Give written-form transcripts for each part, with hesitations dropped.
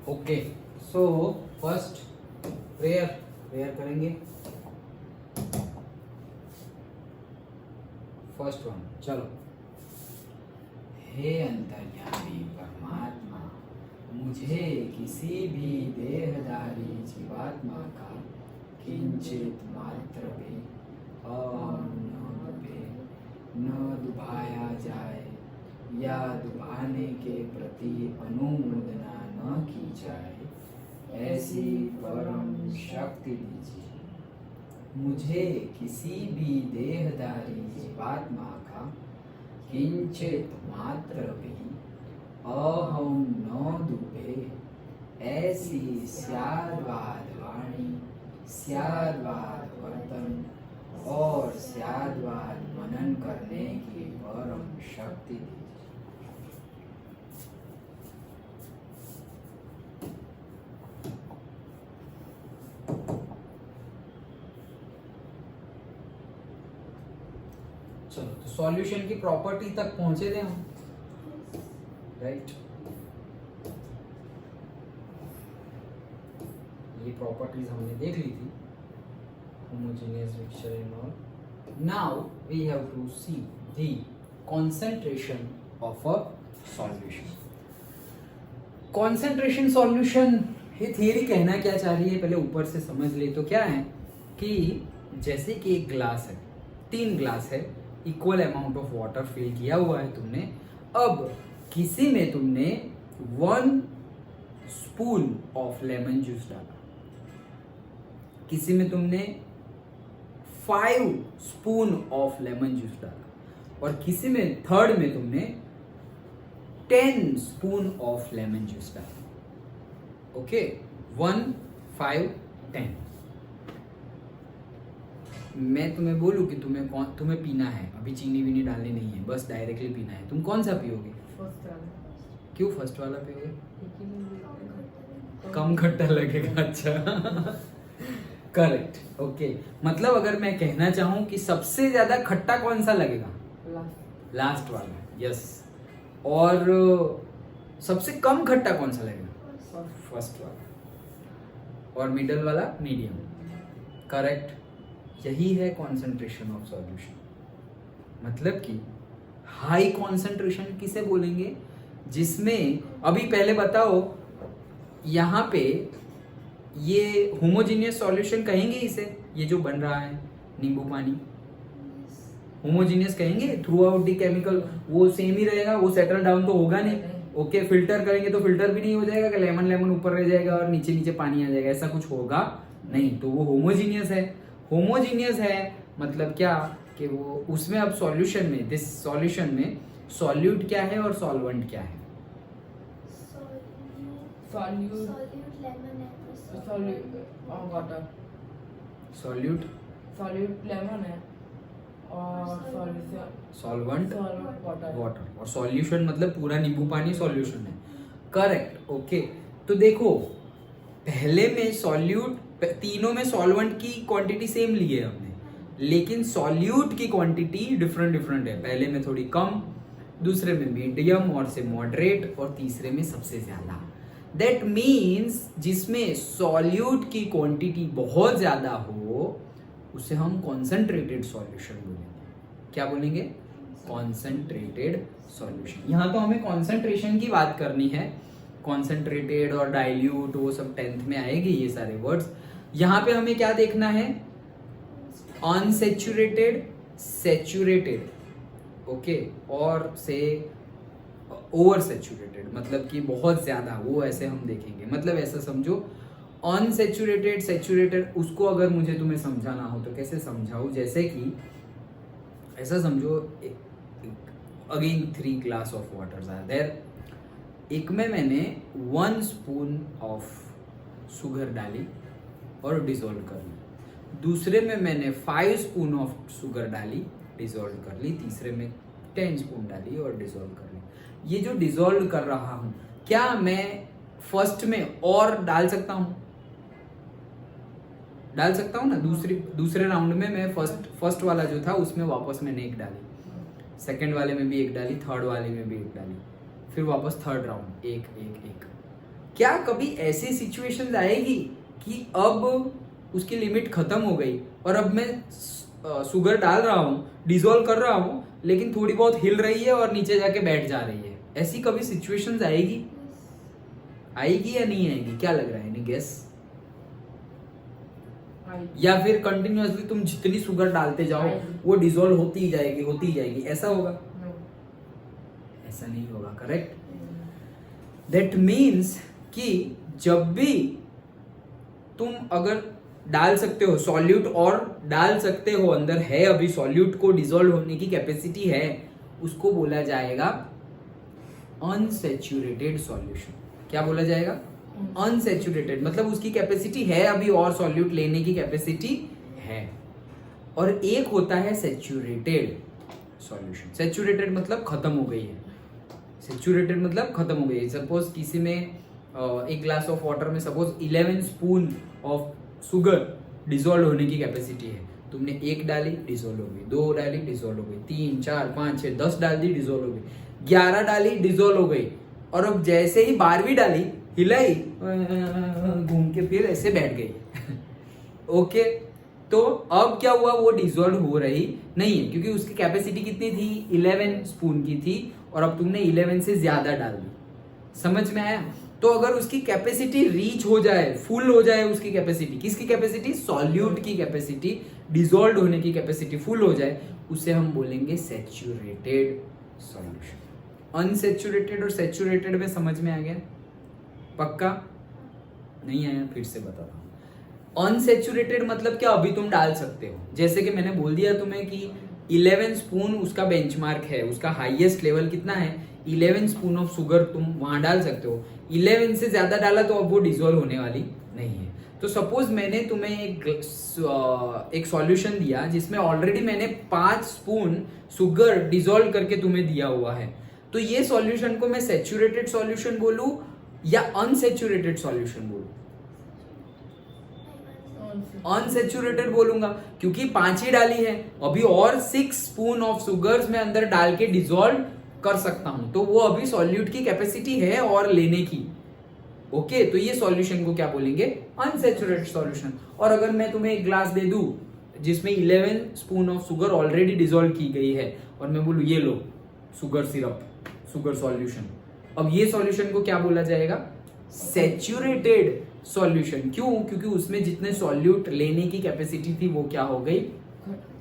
Okay, so first prayer करेंगे। First one, चलो। हे अंतर्यामी परमात्मा, मुझे किसी भी देहधारी जीवात्मा का किंचित मात्र भी न दुभाया जाए या दुभाने के प्रति अनुमोदना न की जाए, ऐसी परम शक्ति दीजिए। मुझे किसी भी देहधारी जीवात्मा का किंचित मात्र भी अहम न दुभे, ऐसी स्याद्वाद वाणी, स्याद्वाद वर्तन और स्याद्वाद मनन करने की परम शक्ति दीजिए। चलो, तो सॉल्यूशन की प्रॉपर्टी तक पहुंचे थे हम, राइट? ये प्रॉपर्टीज हमने देख ली थी, homogeneous mixture and all. Now we have to see the concentration of a solution. Concentration solution, ये थियरी कहना क्या चाह रही है पहले ऊपर से समझ ले तो क्या है कि जैसे कि एक ग्लास है, 3 ग्लास है, equal amount of water fill किया हुआ है तुमने। अब किसी में तुमने 1 स्पून ऑफ लेमन जूस डाला, किसी में तुमने 5 स्पून ऑफ लेमन जूस डाला और किसी में थर्ड में तुमने 10 स्पून ऑफ लेमन जूस डाला। ओके, 1, 5, 10। मैं तुम्हें बोलूं कि तुम्हें पीना है, अभी चीनी बीनी डालनी नहीं है, बस डायरेक्टली पीना है, तुम कौन सा पियोगे? फर्स्ट वाला। क्यों फर्स्ट वाला पियोगे? कम खट्टा लगेगा। अच्छा, करेक्ट, ओके। मतलब अगर मैं कहना चाहूं कि सबसे ज्यादा खट्टा कौन सा लगेगा? लास्ट वाला, यस। और सबसे कम खट्टा कौन सा लगेगा? फर्स्ट वाला। और मिडल वाला मीडियम, करेक्ट। यही है कॉन्सेंट्रेशन ऑफ सॉल्यूशन। मतलब कि हाई कॉन्सेंट्रेशन किसे बोलेंगे? जिसमें अभी पहले बताओ, यहाँ पे ये होमोजीनियस सॉल्यूशन कहेंगे इसे, ये जो बन रहा है नींबू पानी, होमोजीनियस कहेंगे। थ्रू आउट दी केमिकल वो सेम ही रहेगा, वो सेटल डाउन तो होगा नहीं। ओके, फिल्टर करेंगे तो फिल्टर भी नहीं हो जाएगा कि लेमन ऊपर रह जाएगा और नीचे नीचे पानी आ जाएगा, ऐसा कुछ होगा नहीं। तो वो होमोजीनियस है। होमोजीनियस है मतलब क्या कि वो उसमें अब सॉल्यूशन में, दिस सॉल्यूशन में सॉल्यूट क्या है और सॉल्वेंट क्या है? सॉल्यूट लेमन है और सॉल्वेंट वाटर, और सॉल्यूशन मतलब पूरा नींबू पानी सॉल्यूशन है। Correct, okay. तो देखो, पहले में सॉल्यूट, तीनों में सॉल्वेंट की क्वांटिटी सेम ली है हमने, लेकिन सॉल्यूट की क्वांटिटी डिफरेंट है। पहले में थोड़ी कम, दूसरे में मीडियम और से मॉडरेट, और तीसरे में सबसे ज्यादा। दैट मीन्स जिसमें सॉल्यूट की क्वांटिटी बहुत ज्यादा हो उसे हम कॉन्सेंट्रेटेड सॉल्यूशन बोलेंगे। क्या बोलेंगे? Concentrated solution. यहाँ तो हमें कॉन्सेंट्रेशन की बात करनी है, कॉन्सेंट्रेटेड और डाइल्यूट वो सब 10th में आएगी ये सारे वर्ड्स। यहाँ पे हमें क्या देखना है? अनसेचुरेटेड, सेचुरेटेड, ओके, और से ओवर सेचुरेटेड, मतलब कि बहुत ज्यादा, वो ऐसे हम देखेंगे। मतलब ऐसा समझो, अनसेचुरेटेड, सेचुरेटेड, उसको अगर मुझे तुम्हें समझाना हो तो कैसे समझाऊं? जैसे कि ऐसा समझो, again 3 glass of water are there. एक में मैंने 1 स्पून ऑफ शुगर डाली और डिसॉल्व कर ली, दूसरे में मैंने 5 स्पून ऑफ शुगर डाली, डिसॉल्व कर ली, तीसरे में 10 स्पून डाली और डिसॉल्व कर ली। ये जो डिसॉल्व कर रहा हूं, क्या मैं फर्स्ट में और डाल सकता हूं? डाल सकता हूं ना। दूसरे राउंड में मैं फर्स्ट वाला जो था उसमें वापस मैंने 1 डाली, सेकंड वाले में भी 1 डाली, थर्ड वाले में भी 1 डाली, फिर वापस थर्ड राउंड 1 1 1। क्या कभी ऐसी सिचुएशन आएगी कि अब उसकी लिमिट खत्म हो गई और अब मैं शुगर डाल रहा हूँ, डिजोल्व कर रहा हूँ, लेकिन थोड़ी बहुत हिल रही है और नीचे जाके बैठ जा रही है? ऐसी कभी सिचुएशंस आएगी? आएगी या नहीं आएगी? क्या लग रहा है? Any guess? या फिर कंटिन्यूअसली तुम जितनी शुगर डालते जाओ वो डिजोल्व होती ही जाएगी, ऐसा होगा? ऐसा नहीं होगा, करेक्ट? दैट मीन्स कि जब भी तुम अगर डाल सकते हो सॉल्यूट और डाल सकते हो, अंदर है अभी सॉल्यूट को डिसॉल्व होने की कैपेसिटी है, उसको बोला जाएगा अनसैचुरेटेड सॉल्यूशन। क्या बोला जाएगा? अनसैचुरेटेड, मतलब उसकी कैपेसिटी है अभी और सॉल्यूट लेने की कैपेसिटी है। और एक होता है सैचुरेटेड सॉल्यूशन। सैचुरेटेड मतलब खत्म हो गई है, सैचुरेटेड मतलब खत्म हो गई है। सपोज किसी में एक ग्लास ऑफ वाटर में suppose 11 spoon of sugar dissolve होने की कैपेसिटी है। तुमने 1 डाली, डिसॉल्व हो गई, 2 डाली, डिसॉल्व हो गई, 3 4 5 6 10 डाल दी, डिसॉल्व हो गई, 11 डाली, डिसॉल्व हो गई, और अब जैसे ही 12वीं डाली, हिलाई, घूम के फिर ऐसे बैठ गई। ओके, तो अब क्या हुआ? वो डिसॉल्व हो रही नहीं है, क्योंकि उसकी कैपेसिटी कितनी थी? 11 स्पून की थी, और अब तुमने 11 से ज्यादा डाल दी। समझ में आया? तो अगर उसकी कैपेसिटी रीच हो जाए, फुल हो जाए, उसकी कैपेसिटी, किसकी कैपेसिटी? सॉल्यूट की कैपेसिटी, डिसॉल्व होने की कैपेसिटी फुल हो जाए, उसे हम बोलेंगे सैचुरेटेड सॉल्यूशन। अनसैचुरेटेड और सैचुरेटेड में समझ में आ गया? पक्का? नहीं आया? फिर से बताता हूं। अनसैचुरेटेड मतलब क्या? अभी तुम डाल सकते हो, जैसे कि मैंने बोल दिया तुम्हें कि 11 स्पून उसका बेंचमार्क है, उसका हाईएस्ट लेवल कितना है? 11 स्पून ऑफ शुगर तुम वहां डाल सकते हो। 11 से ज्यादा डाला तो अब वो डिसॉल्व होने वाली नहीं है। तो सपोज मैंने तुम्हें एक सॉल्यूशन दिया जिसमें ऑलरेडी मैंने 5 स्पून शुगर डिसॉल्व करके तुम्हें दिया हुआ है, तो ये सॉल्यूशन को मैं सैचुरेटेड सॉल्यूशन बोलूं या अनसैचुरेटेड सॉल्यूशन बोलूं? अनसैचुरेटेड बोलूंगा, क्योंकि 5 ही डाली है, अभी और 6 स्पून ऑफ शुगर्स में अंदर डाल के डिसॉल्व कर सकता हूं, तो वो अभी सॉल्यूट की कैपेसिटी है और लेने की। ओके, तो ये सॉल्यूशन को क्या बोलेंगे? Unsaturated solution. और अगर मैं तुम्हें एक ग्लास दे दूं जिसमें 11 spoon of sugar already dissolve की गई है, और मैं बोलूं ये low sugar syrup, sugar solution, अब ये सॉल्यूशन को क्या बोला जाएगा? Saturated solution. क्यों? क्योंकि उसमें जितने सॉल्यूट लेने की कैपेसिटी थी वो क्या हो गई?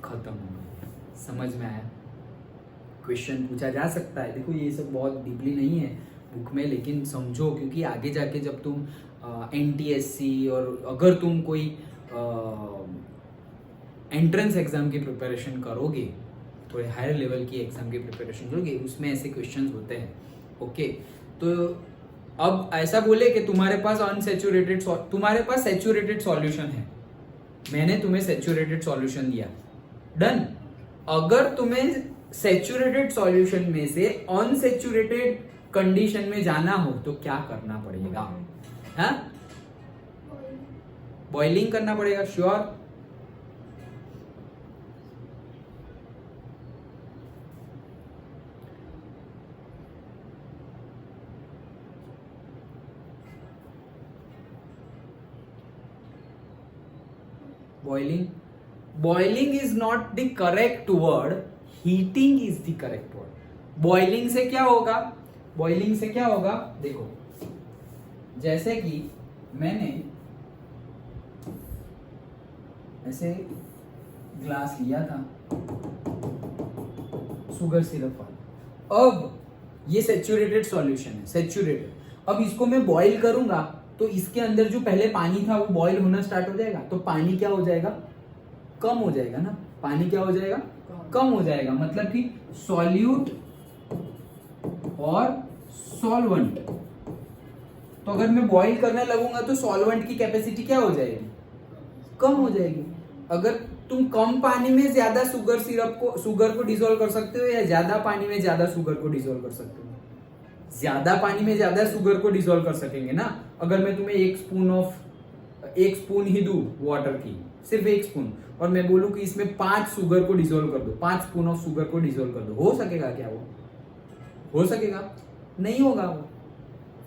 खत्म हो गई। समझ में आया? क्वेश्चन पूछा जा सकता है। देखो ये सब बहुत डीपली नहीं है बुक में, लेकिन समझो, क्योंकि आगे जाके जब तुम NTSC और अगर तुम कोई एंट्रेंस एग्जाम की प्रिपरेशन करोगे, थोड़े हायर लेवल की एग्जाम की प्रिपरेशन करोगे, उसमें ऐसे क्वेश्चंस होते हैं। ओके, तो अब ऐसा बोले कि तुम्हारे पास अनसैचुरेटेड, तुम्हारे पास सैचुरेटेड सॉल्यूशन है, मैंने तुम्हें सैचुरेटेड सॉल्यूशन दिया, डन। अगर तुम्हें सैचुरेटेड सॉल्यूशन में से अनसैचुरेटेड कंडीशन में जाना हो तो क्या करना पड़ेगा? हाँ, बॉइलिंग करना पड़ेगा, sure. Boiling is not the correct word, heating is the correct word. Boiling से क्या होगा? बॉइलिंग से क्या होगा? देखो, जैसे कि मैंने ऐसे ग्लास लिया था शुगर सिरप वाला, अब ये सैचुरेटेड सॉल्यूशन है, सैचुरेटेड। अब इसको मैं बॉईल करूंगा तो इसके अंदर जो पहले पानी था वो बॉईल होना स्टार्ट हो जाएगा, तो पानी क्या हो जाएगा? कम हो जाएगा ना। पानी क्या हो जाएगा? कम हो जाएगा, मतलब कि सॉल्यूट और सॉल्वेंट। तो अगर मैं बॉईल करने लगूंगा तो सॉल्वेंट की कैपेसिटी क्या हो जाएगी? कम हो जाएगी। अगर तुम कम पानी में ज्यादा शुगर को डिसॉल्व कर सकते हो या ज्यादा पानी में ज्यादा शुगर को डिसॉल्व कर सकते हो? ज्यादा पानी में ज्यादा शुगर को डिसॉल्व कर सकेंगे ना। अगर मैं तुम्हें एक स्पून ही दूं वाटर की, सिर्फ 1 स्पून, और मैं बोलूं कि इसमें 5 शुगर को डिसॉल्व कर दो, 5 स्पून ऑफ शुगर को डिसॉल्व कर दो, हो सकेगा क्या? वो हो सकेगा? नहीं होगा वो।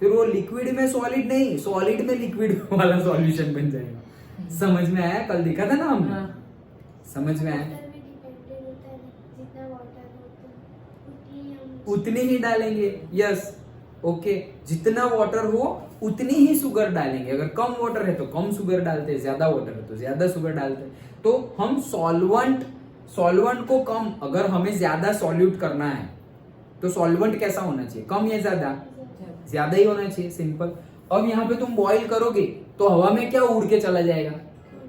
फिर वो लिक्विड में सॉलिड नहीं, सॉलिड में लिक्विड वाला सॉल्यूशन बन जाएगा। समझ में आया? कल देखा था ना हमने। हाँ। समझ में आया? वाटर भी डिपेंडेंट होता है, जितना वाटर होता है उतनी हम उतनी ही डालेंगे। Yes, okay. जितना वाटर हो उतनी ही शुगर डालेंगे। अगर कम वाटर है तो कम शुगर डालते हैं, ज्यादा वाटर है तो ज्यादा शुगर डालते हैं। तो हम सॉल्वेंट को कम, अगर हमें ज्यादा सॉल्यूट करना है तो सॉल्वेंट कैसा होना चाहिए? कम या ज्यादा? ज्यादा ही होना चाहिए, सिंपल। अब यहाँ पे तुम बॉईल करोगे तो हवा में क्या उड़ के चला जाएगा?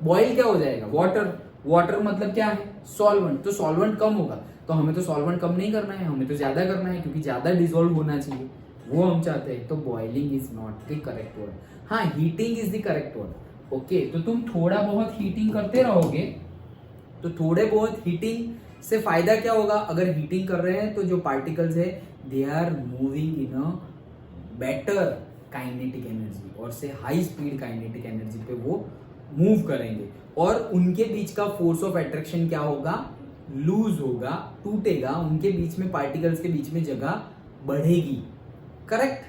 बॉईल क्या हो जाएगा? वाटर। वाटर मतलब क्या है? सॉल्वेंट। तो सॉल्वेंट कम होगा, तो हमें तो सॉल्वेंट कम नहीं करना है, हमें तो ज्यादा करना है, क्योंकि ज्यादा डिसॉल्व होना चाहिए, वो हम चाहते हैं। तो boiling is not the correct word. हाँ, heating is the correct word. Okay, तो तुम थोड़ा बहुत हीटिंग करते रहोगे तो थोड़े बहुत हीटिंग से फायदा क्या होगा? अगर हीटिंग कर रहे हैं तो जो पार्टिकल्स है they are moving in a better kinetic energy, और से हाई स्पीड काइनेटिक एनर्जी पे वो मूव करेंगे, और उनके बीच का फोर्स ऑफ अट्रैक्शन क्या होगा? लूज होगा, टूटेगा। उनके बीच में, पार्टिकल्स के बीच में जगह बढ़ेगी। करेक्ट?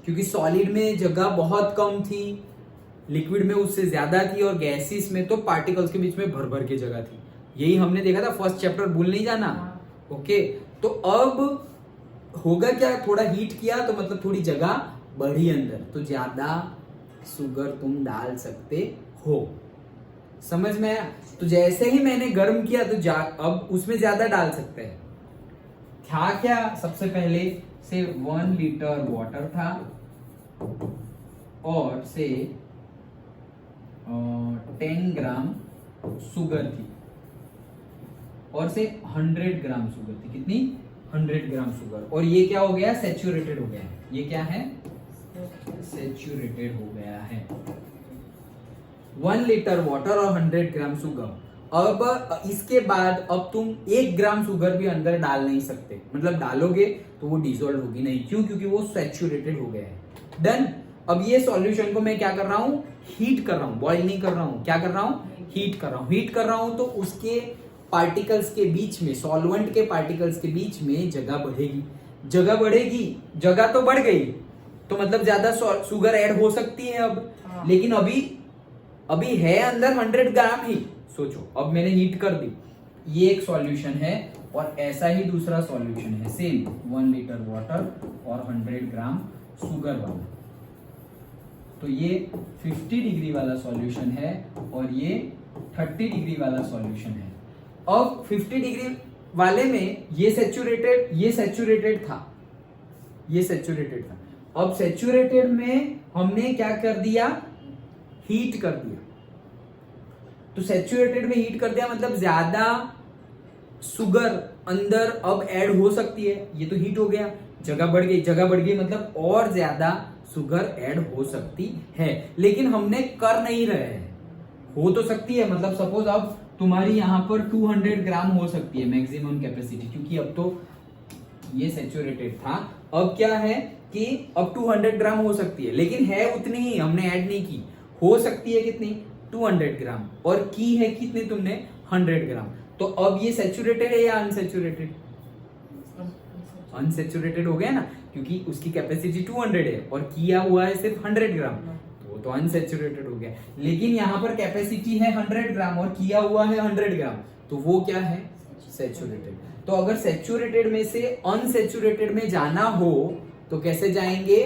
क्योंकि सॉलिड में जगह बहुत कम थी, लिक्विड में उससे ज्यादा थी, और गैसेस में तो पार्टिकल्स के बीच में भर भर के जगह थी। यही हमने देखा था फर्स्ट चैप्टर, भूल नहीं जाना। ओके, तो अब होगा क्या? थोड़ा हीट किया तो मतलब थोड़ी जगह बढ़ी अंदर, तो ज्यादा शुगर तुम डाल सकते हो। समझ में आया? तो जैसे ही मैंने गर्म किया तो अब उसमें ज्यादा डाल सकते हैं। था क्या? सबसे पहले से 1 लीटर वाटर था, और से 10 ग्राम शुगर थी, और से 100 ग्राम शुगर थी। कितनी? 100 ग्राम शुगर। और ये क्या हो गया? सैचुरेटेड हो गया है। ये क्या है? सैचुरेटेड हो गया है। 1 लीटर वाटर और 100 ग्राम शुगर। अब इसके बाद अब तुम 1 ग्राम शुगर भी अंदर डाल नहीं सकते, मतलब डालोगे तो वो डिसॉल्व होगी नहीं। क्यों? क्योंकि वो सैचुरेटेड हो गया है। डन। अब ये सॉल्यूशन को मैं क्या कर रहा हूं? हीट कर रहा हूं, बॉईल नहीं कर रहा हूं। क्या कर रहा हूं? हीट कर रहा हूं। हीट कर रहा हूं तो उसके पार्टिकल्स के बीच में, सॉल्वेंट के पार्टिकल्स के बीच में जगह बढ़ेगी। जगह बढ़ेगी, जगह तो बढ़ गई, तो मतलब ज्यादा शुगर ऐड हो सकती है अब। हाँ। लेकिन अभी है अंदर 100 ग्राम ही। सोचो, अब मैंने हीट कर दी, ये एक सॉल्यूशन है, और ऐसा ही दूसरा सॉल्यूशन है, सेम 1 लीटर वाटर और 100 ग्राम शुगर वाला। तो ये 50 डिग्री वाला सॉल्यूशन है, और ये 30 डिग्री वाला सॉल्यूशन है। अब 50 डिग्री वाले में ये सैचुरेटेड था, ये सैचुरेटेड था। अब सैचुरेटेड में हमने क्या कर दिया? हीट कर दिया। तो सैचुरेटेड में हीट कर दिया मतलब ज्यादा शुगर अंदर अब ऐड हो सकती है। ये तो हीट हो गया, जगह बढ़ गई। जगह बढ़ गई मतलब और ज्यादा शुगर ऐड हो सकती है, लेकिन हमने कर नहीं रहे हैं। हो तो सकती है, मतलब सपोज अब तुम्हारी यहाँ पर 200 ग्राम हो सकती है मैक्सिमम कैपेसिटी, क्योंकि अब तो ये सैचुरेटेड था। अब क्या है कि अब 200 ग्राम हो सकती है, लेकिन है उतनी ही, हमने ऐड नहीं की। हो सकती है कितनी? 200 ग्राम, और की है कितनी तुमने? 100 ग्राम। तो अब ये सैचुरेटेड है या अनसैचुरेटेड? अनसैचुरेटेड हो गया ना, क्योंकि उसकी कैपेसिटी 200 है और किया हुआ है सिर्फ 100 ग्राम, तो वो तो अनसैचुरेटेड हो गया। लेकिन यहाँ पर कैपेसिटी है 100 ग्राम और किया हुआ है 100 ग्राम, तो वो क्या है? सैचुरेटेड। तो अगर सैचुरेटेड में से अनसैचुरेटेड में जाना हो तो कैसे जाएंगे?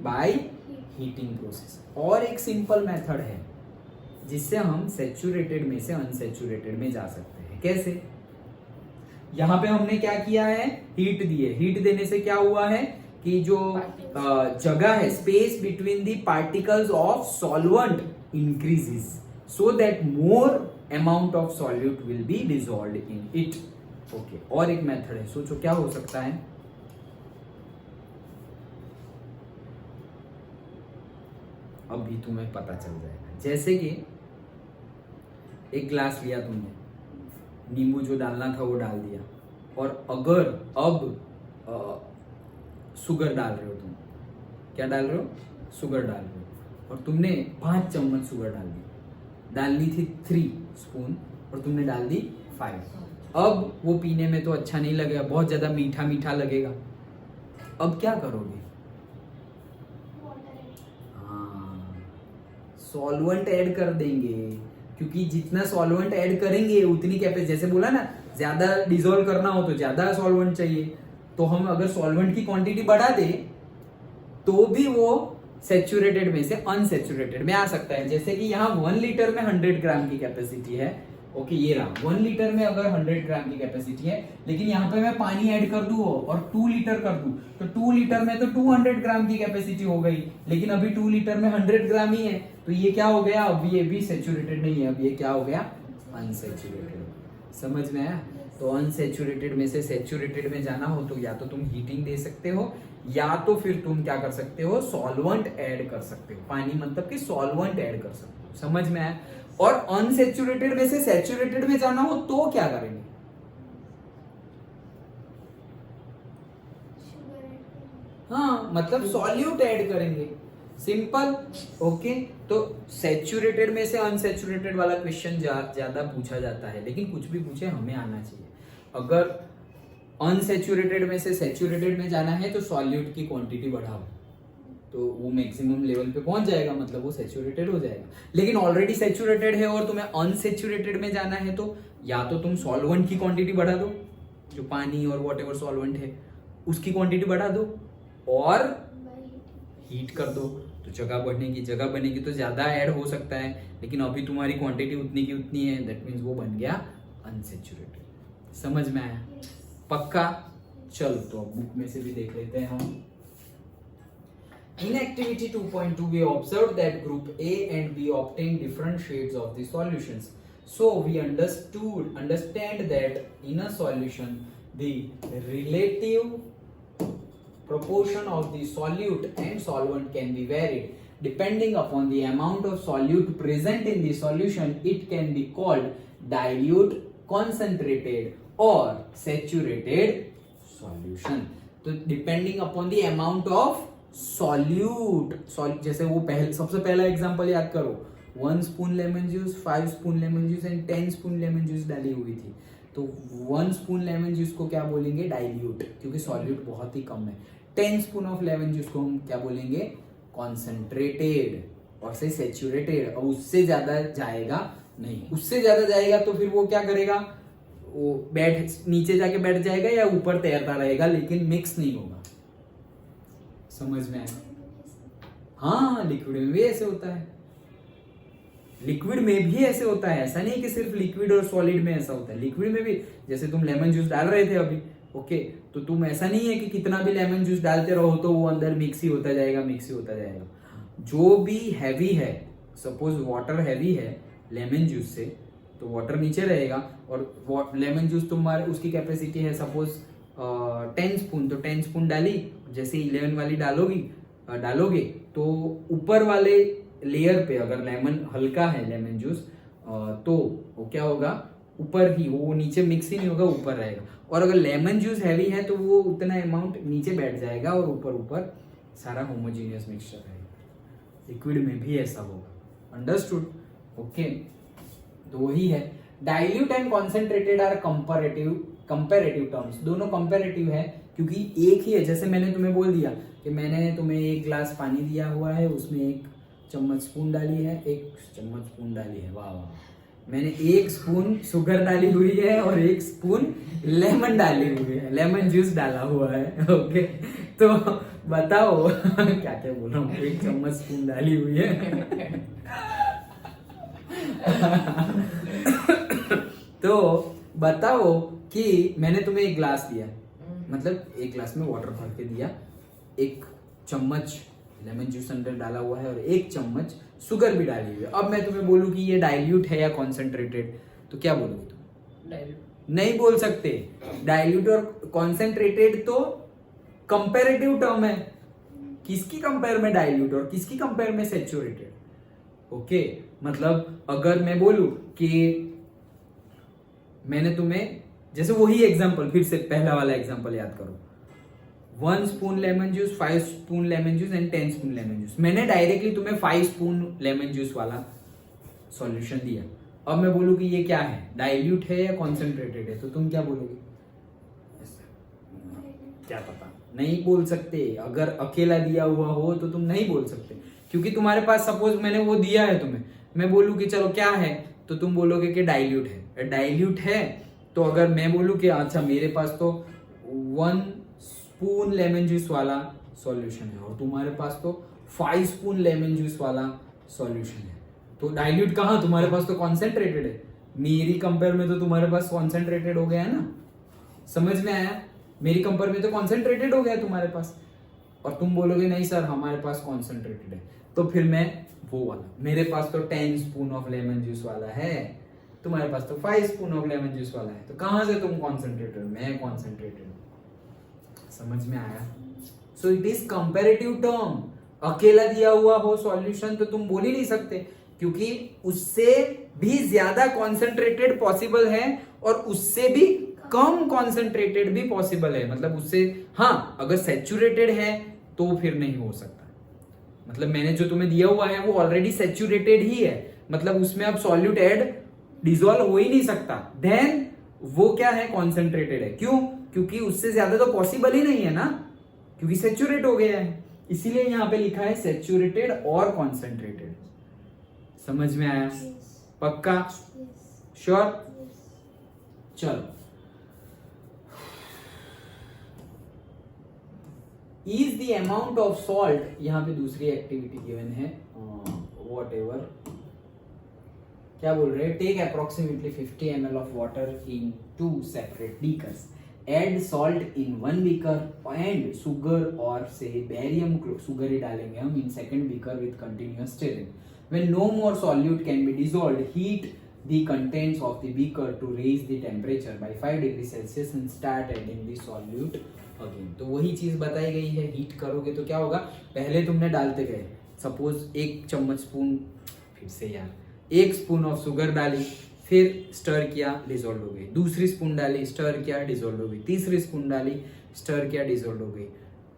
By heating process. और एक सिंपल मेथड है जिससे हम सैचुरेटेड में से अनसैचुरेटेड में जा सकते हैं। कैसे? यहां पे हमने क्या किया है? हीट दी है। हीट देने से क्या हुआ है कि जो जगह है, space between the particles of solvent increases, so that more amount of solute will be dissolved in it. Okay, और एक मेथड है, सोचो क्या हो सकता है? अभी तुम्हें पता चल जाएगा। जैसे कि एक ग्लास लिया तुमने, नींबू जो डालना था वो डाल दिया, और अगर अब शुगर डाल रहे हो तुम, क्या डाल रहे हो? शुगर डाल रहे हो, और तुमने 5 चम्मच शुगर डाल दी। डालनी थी 3 स्पून और तुमने डाल दी 5। अब वो पीने में तो अच्छा नहीं लगेगा, बहुत ज्यादा मीठा मीठा लगेगा। अब क्या करोगे? सॉल्वेंट ऐड कर देंगे, क्योंकि जितना सॉल्वेंट ऐड करेंगे उतनी कैपेसिटी, जैसे बोला ना ज्यादा डिसॉल्व करना हो तो ज्यादा सॉल्वेंट चाहिए, तो हम अगर सॉल्वेंट की क्वांटिटी बढ़ा दे तो भी वो सैचुरेटेड में से अनसैचुरेटेड में आ सकता है। जैसे कि यहाँ 1 लीटर में 100 ग्राम की कैपेसिटी है, ओके ये रहा 1 लीटर में अगर 100 ग्राम की कैपेसिटी है, लेकिन यहाँ पे मैं पानी ऐड कर दूं और 2 लीटर कर दूं, तो 2 लीटर में तो 200 ग्राम की कैपेसिटी हो गई, लेकिन अभी 2 लीटर में 100 ग्राम ही है, तो ये क्या हो गया, अभी ये भी सैचुरेटेड नहीं है, अब ये क्या हो गया, अनसैचुरेटेड। समझ में आया? तो अनसैचुरेटेड में से सैचुरेटेड में जाना हो तो या तो तुम हीटिंग दे सकते हो, या तो फिर तुम क्या कर सकते हो, सॉल्वेंट ऐड कर सकते हो, पानी मतलब कि सॉल्वेंट ऐड कर सकते हो। समझ में आया? और अनसैचुरेटेड में से सैचुरेटेड में जाना हो तो क्या करेंगे? शुगर ऐड करेंगे। हाँ, मतलब सॉल्यूट ऐड करेंगे, सिंपल। ओके, तो सैचुरेटेड में से अनसैचुरेटेड वाला क्वेश्चन ज्यादा पूछा जाता है, लेकिन कुछ भी पूछे हमें आना चाहिए। अगर अनसैचुरेटेड में से सैचुरेटेड में जाना है तो सॉल्यूट की क्वांटिटी बढ़ाओ, तो वो मैक्सिमम लेवल पे पहुंच जाएगा, मतलब वो सैचुरेटेड हो जाएगा। लेकिन ऑलरेडी सैचुरेटेड है और तुम्हें अनसैचुरेटेड में जाना है तो या तो तुम सॉल्वेंट की क्वांटिटी बढ़ा दो, जो पानी और व्हाटएवर सॉल्वेंट है उसकी क्वांटिटी बढ़ा दो, और हीट कर दो, तो जगह बनेगी तो ज्यादा ऐड हो सकता है, लेकिन अभी तुम्हारी क्वांटिटी उतनी की उतनी है, दैट मीन्स वो बन गया अनसैचुरेटेड। समझ में आया? पक्का? चलो तो अब बुक में से भी देख लेते हैं हम। In activity 2.2, we observed that group A and B obtained different shades of the solutions. So we understand that in a solution, the relative proportion of the solute and solvent can be varied. Depending upon the amount of solute present in the solution, it can be called dilute, concentrated or saturated solution. तो depending upon the amount of solute, जैसे वो सबसे पहला example याद करो, 1 spoon lemon juice, 5 spoon lemon juice and 10 spoon lemon juice डाली हुई थी, तो 1 स्पून लेमन जूस को क्या बोलेंगे, डाइल्यूट, क्योंकि सॉल्यूट बहुत ही कम है। 10 स्पून ऑफ लेमन जूस को हम क्या बोलेंगे, कॉन्सेंट्रेटेड, और से सैचुरेटेड, और उससे ज्यादा जाएगा नहीं, उससे ज्यादा जाएगा तो फिर वो क्या करेगा, वो नीचे जाके बैठ जाएगा या ऊपर तैरता रहेगा, लेकिन मिक्स नहीं होगा। समझ में आया? हाँ, लिक्विड में भी ऐसे होता है, लिक्विड में भी ऐसे होता है, ऐसा नहीं कि सिर्फ लिक्विड और सॉलिड में ऐसा होता है, लिक्विड में भी, जैसे तुम लेमन जूस डाल रहे थे अभी, ओके, तो तुम ऐसा नहीं है कि कितना भी लेमन जूस डालते रहो तो वो अंदर मिक्स ही होता जाएगा, मिक्स ही होता जाएगा। जो भी हैवी है, सपोज वाटर हैवी है लेमन जूस से, तो वाटर नीचे रहेगा, और लेमन जूस तुम्हारे उसकी कैपेसिटी है सपोज 10 स्पून, तो 10 स्पून डाली, जैसे 11 वाली डालोगे तो ऊपर वाले लेयर पे अगर लेमन हल्का है लेमन जूस, तो वो क्या होगा, ऊपर ही, वो नीचे मिक्स ही नहीं होगा, ऊपर रहेगा। और अगर लेमन जूस हैवी है तो वो उतना अमाउंट नीचे बैठ जाएगा और ऊपर सारा होमोजीनियस मिक्सचर रहेगा। लिक्विड में भी ऐसा होगा, अंडरस्टूड? ओके, तो वही है। Dilute and concentrated are comparative terms, दोनों कंपैरेटिव है क्योंकि एक ही है। जैसे मैंने तुम्हें बोल दिया कि मैंने तुम्हें 1 ग्लास पानी दिया हुआ है, उसमें 1 चम्मच स्पून डाली है, 1 चम्मच स्पून डाली है, वाह वाह, मैंने 1 स्पून शुगर डाली हुई है और 1 स्पून लेमन डाली हुई है, लेमन जूस डाला हुआ है, ओके। तो बताओ क्या क्या बोल रहा हूँ, 1 चम्मच स्पून डाली हुई है तो बताओ कि मैंने तुम्हें 1 ग्लास दिया, मतलब 1 ग्लास में वाटर भर के दिया, 1 चम्मच लेमन जूस अंदर डाला हुआ है और 1 चम्मच शुगर भी डाली हुई है। अब मैं तुम्हें बोलूं कि ये डाइल्यूट है या कॉन्सेंट्रेटेड, तो क्या बोलोगे तुम? डाइल्यूट। नहीं बोल सकते। डाइल्यूट और कॉन्सेंट्रेटेड तो कंपैरेटिव टर्म है, किसकी कंपेयर में डाइल्यूट और किसकी कंपेयर में सैचुरेटेड, ओके। मतलब अगर मैं बोलूं कि मैंने तुम्हें, जैसे वही एग्जांपल, फिर से पहला वाला एग्जांपल याद करो, 1 spoon lemon juice, 5 spoon lemon juice and 10 spoon lemon juice. मैंने डायरेक्टली तुम्हें 5 स्पून लेमन जूस वाला सॉल्यूशन दिया। अब मैं बोलूं कि ये क्या है, डाइल्यूट है या कॉन्सेंट्रेटेड है, तो तुम क्या बोलोगे? क्या पता, नहीं बोल सकते। अगर अकेला दिया हुआ हो तो तुम नहीं बोल सकते, क्योंकि तुम्हारे पास सपोज मैंने वो दिया है तुम्हें, मैं बोलूं कि चलो क्या है, तो तुम बोलोगे कि डाइल्यूट है। डाइल्यूट है तो अगर मैं बोलूं कि अच्छा मेरे पास तो 1 स्पून लेमन जूस वाला सॉल्यूशन है और तुम्हारे पास तो 5 स्पून लेमन जूस वाला सॉल्यूशन है, तो डाइल्यूट कहाँ, तुम्हारे पास तो कॉन्सेंट्रेटेड है, मेरी कंपेयर में तो तुम्हारे पास कॉन्सेंट्रेटेड हो गया है ना। समझ में आया? मेरी कंपेयर में तो कॉन्सेंट्रेटेड हो गया तुम्हारे पास, और तुम बोलोगे नहीं सर हमारे पास कॉन्सेंट्रेटेड है, तो फिर मैं वो वाला, मेरे पास तो 10 स्पून ऑफ लेमन जूस वाला है, तुम्हारे पास तो 5 स्पून ऑफ लेमन जूस वाला है, तो कहां से तुम कॉन्सेंट्रेटेड, मैं कॉन्सेंट्रेटेड हूं। समझ में आया? So it is comparative term. अकेला दिया हुआ हो सॉल्यूशन तो तुम बोल ही नहीं सकते, क्योंकि उससे भी ज्यादा कॉन्सेंट्रेटेड पॉसिबल है और उससे भी कम कॉन्सेंट्रेटेड भी पॉसिबल है। मतलब उससे, हाँ अगर सैचुरेटेड है तो फिर नहीं हो सकता। मतलब मैंने जो तुम्हें दिया हुआ है वो ऑलरेडी सैचुरेटेड ही है, मतलब उसमें अब सॉल्यूट ऐड डिसॉल्व हो ही नहीं सकता, देन वो क्या है, कॉन्सेंट्रेटेड है। क्यों? क्योंकि उससे ज्यादा तो पॉसिबल ही नहीं है ना, क्योंकि सैचुरेट हो गया है। इसीलिए यहां पे लिखा है सैचुरेटेड और कॉन्सेंट्रेटेड। समझ में आया? पक्का? श्योर? चलो, is the amount of salt, यहां पे दूसरी एक्टिविटी गिवन है, वॉट एवर, क्या बोल रहे हैं, take approximately 50 ml of water in 2 separate beakers, add salt in 1 beaker and sugar और से बेरियम, सुगर ही डालेंगे हम, in second beaker with continuous stirring. When no more solute can be dissolved, heat the contents of the beaker to raise the temperature by 5 degrees Celsius and start adding the solute again। तो वही चीज बताई गई है, heat करोगे तो क्या होगा, पहले तुमने डालते गए, सपोज 1 चम्मच स्पून, फिर से यार 1 स्पून ऑफ शुगर डाली, फिर स्टर किया, डिसॉल्व हो गई, दूसरी स्पून डाली, स्टर किया, डिसॉल्व हो गई, तीसरी स्पून डाली, स्टर किया, डिसॉल्व हो गई,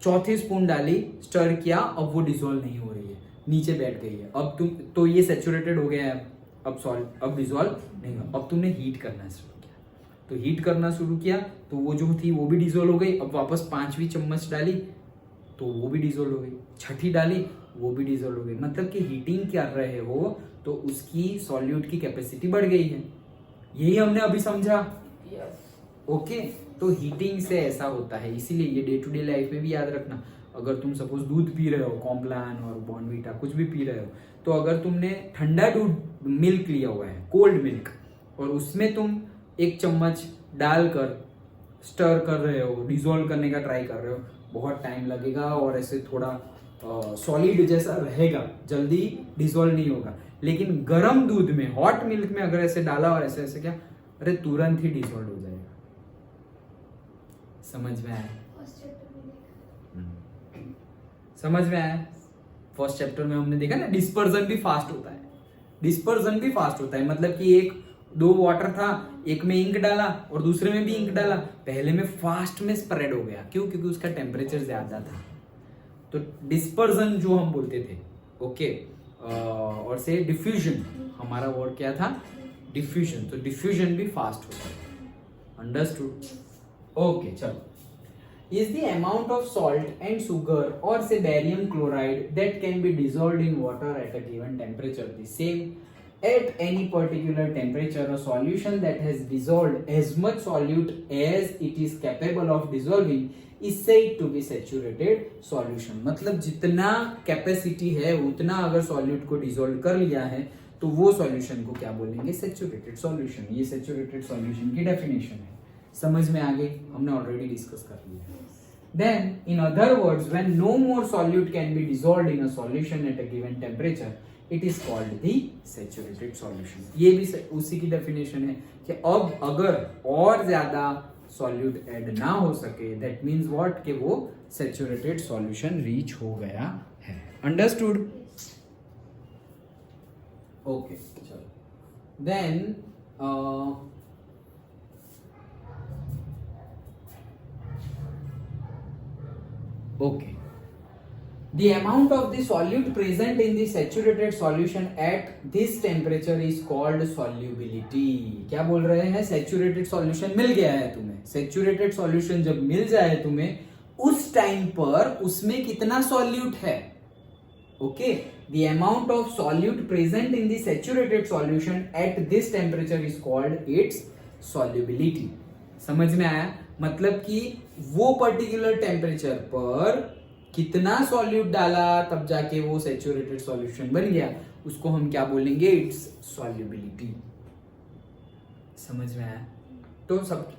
चौथी स्पून डाली, स्टर किया, अब वो डिसॉल्व नहीं हो रही है, नीचे बैठ गई है। अब तुम तो ये सैचुरेटेड हो गया है, अब डिसॉल्व नहीं हुआ। अब तुमने हीट करना शुरू किया, तो हीट करना शुरू किया तो वो जो थी वो भी डिसॉल्व हो गई। अब वापस 5वीं चम्मच डाली तो वो भी डिसॉल्व हो गई, छठी डाली वो भी डिसॉल्व हो गई। मतलब कि हीटिंग कर रहे हो तो उसकी सॉल्यूट की कैपेसिटी बढ़ गई है, यही हमने अभी समझा। ओके, तो हीटिंग से ऐसा होता है, इसीलिए ये डे टू डे लाइफ में भी याद रखना। अगर तुम सपोज दूध पी रहे हो, कॉम्प्लान और बॉर्नवीटा कुछ भी पी रहे हो, तो अगर तुमने ठंडा दूध मिल्क लिया हुआ है, कोल्ड मिल्क, और उसमें तुम 1 चम्मच डालकर स्टर कर रहे हो, डिसॉल्व करने का ट्राई कर रहे हो, बहुत टाइम लगेगा और ऐसे थोड़ा सॉलिड जैसा रहेगा, जल्दी डिसॉल्व नहीं होगा। लेकिन गर्म दूध में, हॉट मिल्क में अगर ऐसे डाला और ऐसे ऐसे क्या, अरे तुरंत ही डिसॉल्व हो जाएगा। समझ में आया? समझ में आया? फर्स्ट चैप्टर में हमने देखा ना, डिस्पर्जन भी फास्ट होता है, डिस्पर्जन भी फास्ट होता है। मतलब कि 1-2 वाटर था, एक में इंक डाला और दूसरे में भी इंक डाला, पहले में फास्ट में स्प्रेड हो गया। क्यों? क्योंकि उसका टेम्परेचर ज्यादा था। तो डिस्पर्जन जो हम बोलते थे, ओके, और से डिफ्यूजन, हमारा वर्ड क्या था, डिफ्यूजन। तो डिफ्यूजन भी फास्ट होता है। अंडरस्टूड? ओके, चलो। Is the amount of salt and sugar or say barium chloride that can be dissolved in water at a given temperature the same at any particular temperature? A solution that has dissolved as much solute as it is capable of dissolving is said to be saturated solution। मतलब जितना capacity है उतना अगर solute को dissolve कर लिया है तो वो सॉल्यूशन को क्या बोलेंगे, सैचुरेटेड सॉल्यूशन। ये सैचुरेटेड सॉल्यूशन की डेफिनेशन है। समझ में आ गई? हमने ऑलरेडी डिस्कस कर लिया। Then, in other words, when no more solute can be dissolved in a solution at a given temperature, it is called the saturated solution। ये भी उसी की डेफिनेशन है कि अब अगर और ज्यादा सॉल्यूट ऐड ना हो सके, that means what, कि वो saturated solution रीच हो गया है। Understood? Okay, चलो। Then okay, the amount of the solute present in the saturated solution at this temperature is called solubility। क्या बोल रहे हैं, सैचुरेटेड सॉल्यूशन मिल गया है तुम्हें। सैचुरेटेड सॉल्यूशन जब मिल जाए तुम्हें, उस टाइम पर उसमें कितना सॉल्यूट है, okay, the amount of solute present in the saturated solution at this temperature is called its solubility. समझ में आया? मतलब कि वो पर्टिकुलर टेम्परेचर पर कितना सॉल्यूट डाला तब जाके वो सैचुरेटेड सॉल्यूशन बन गया, उसको हम क्या बोलेंगे? It's solubility. समझ में आया? तो सब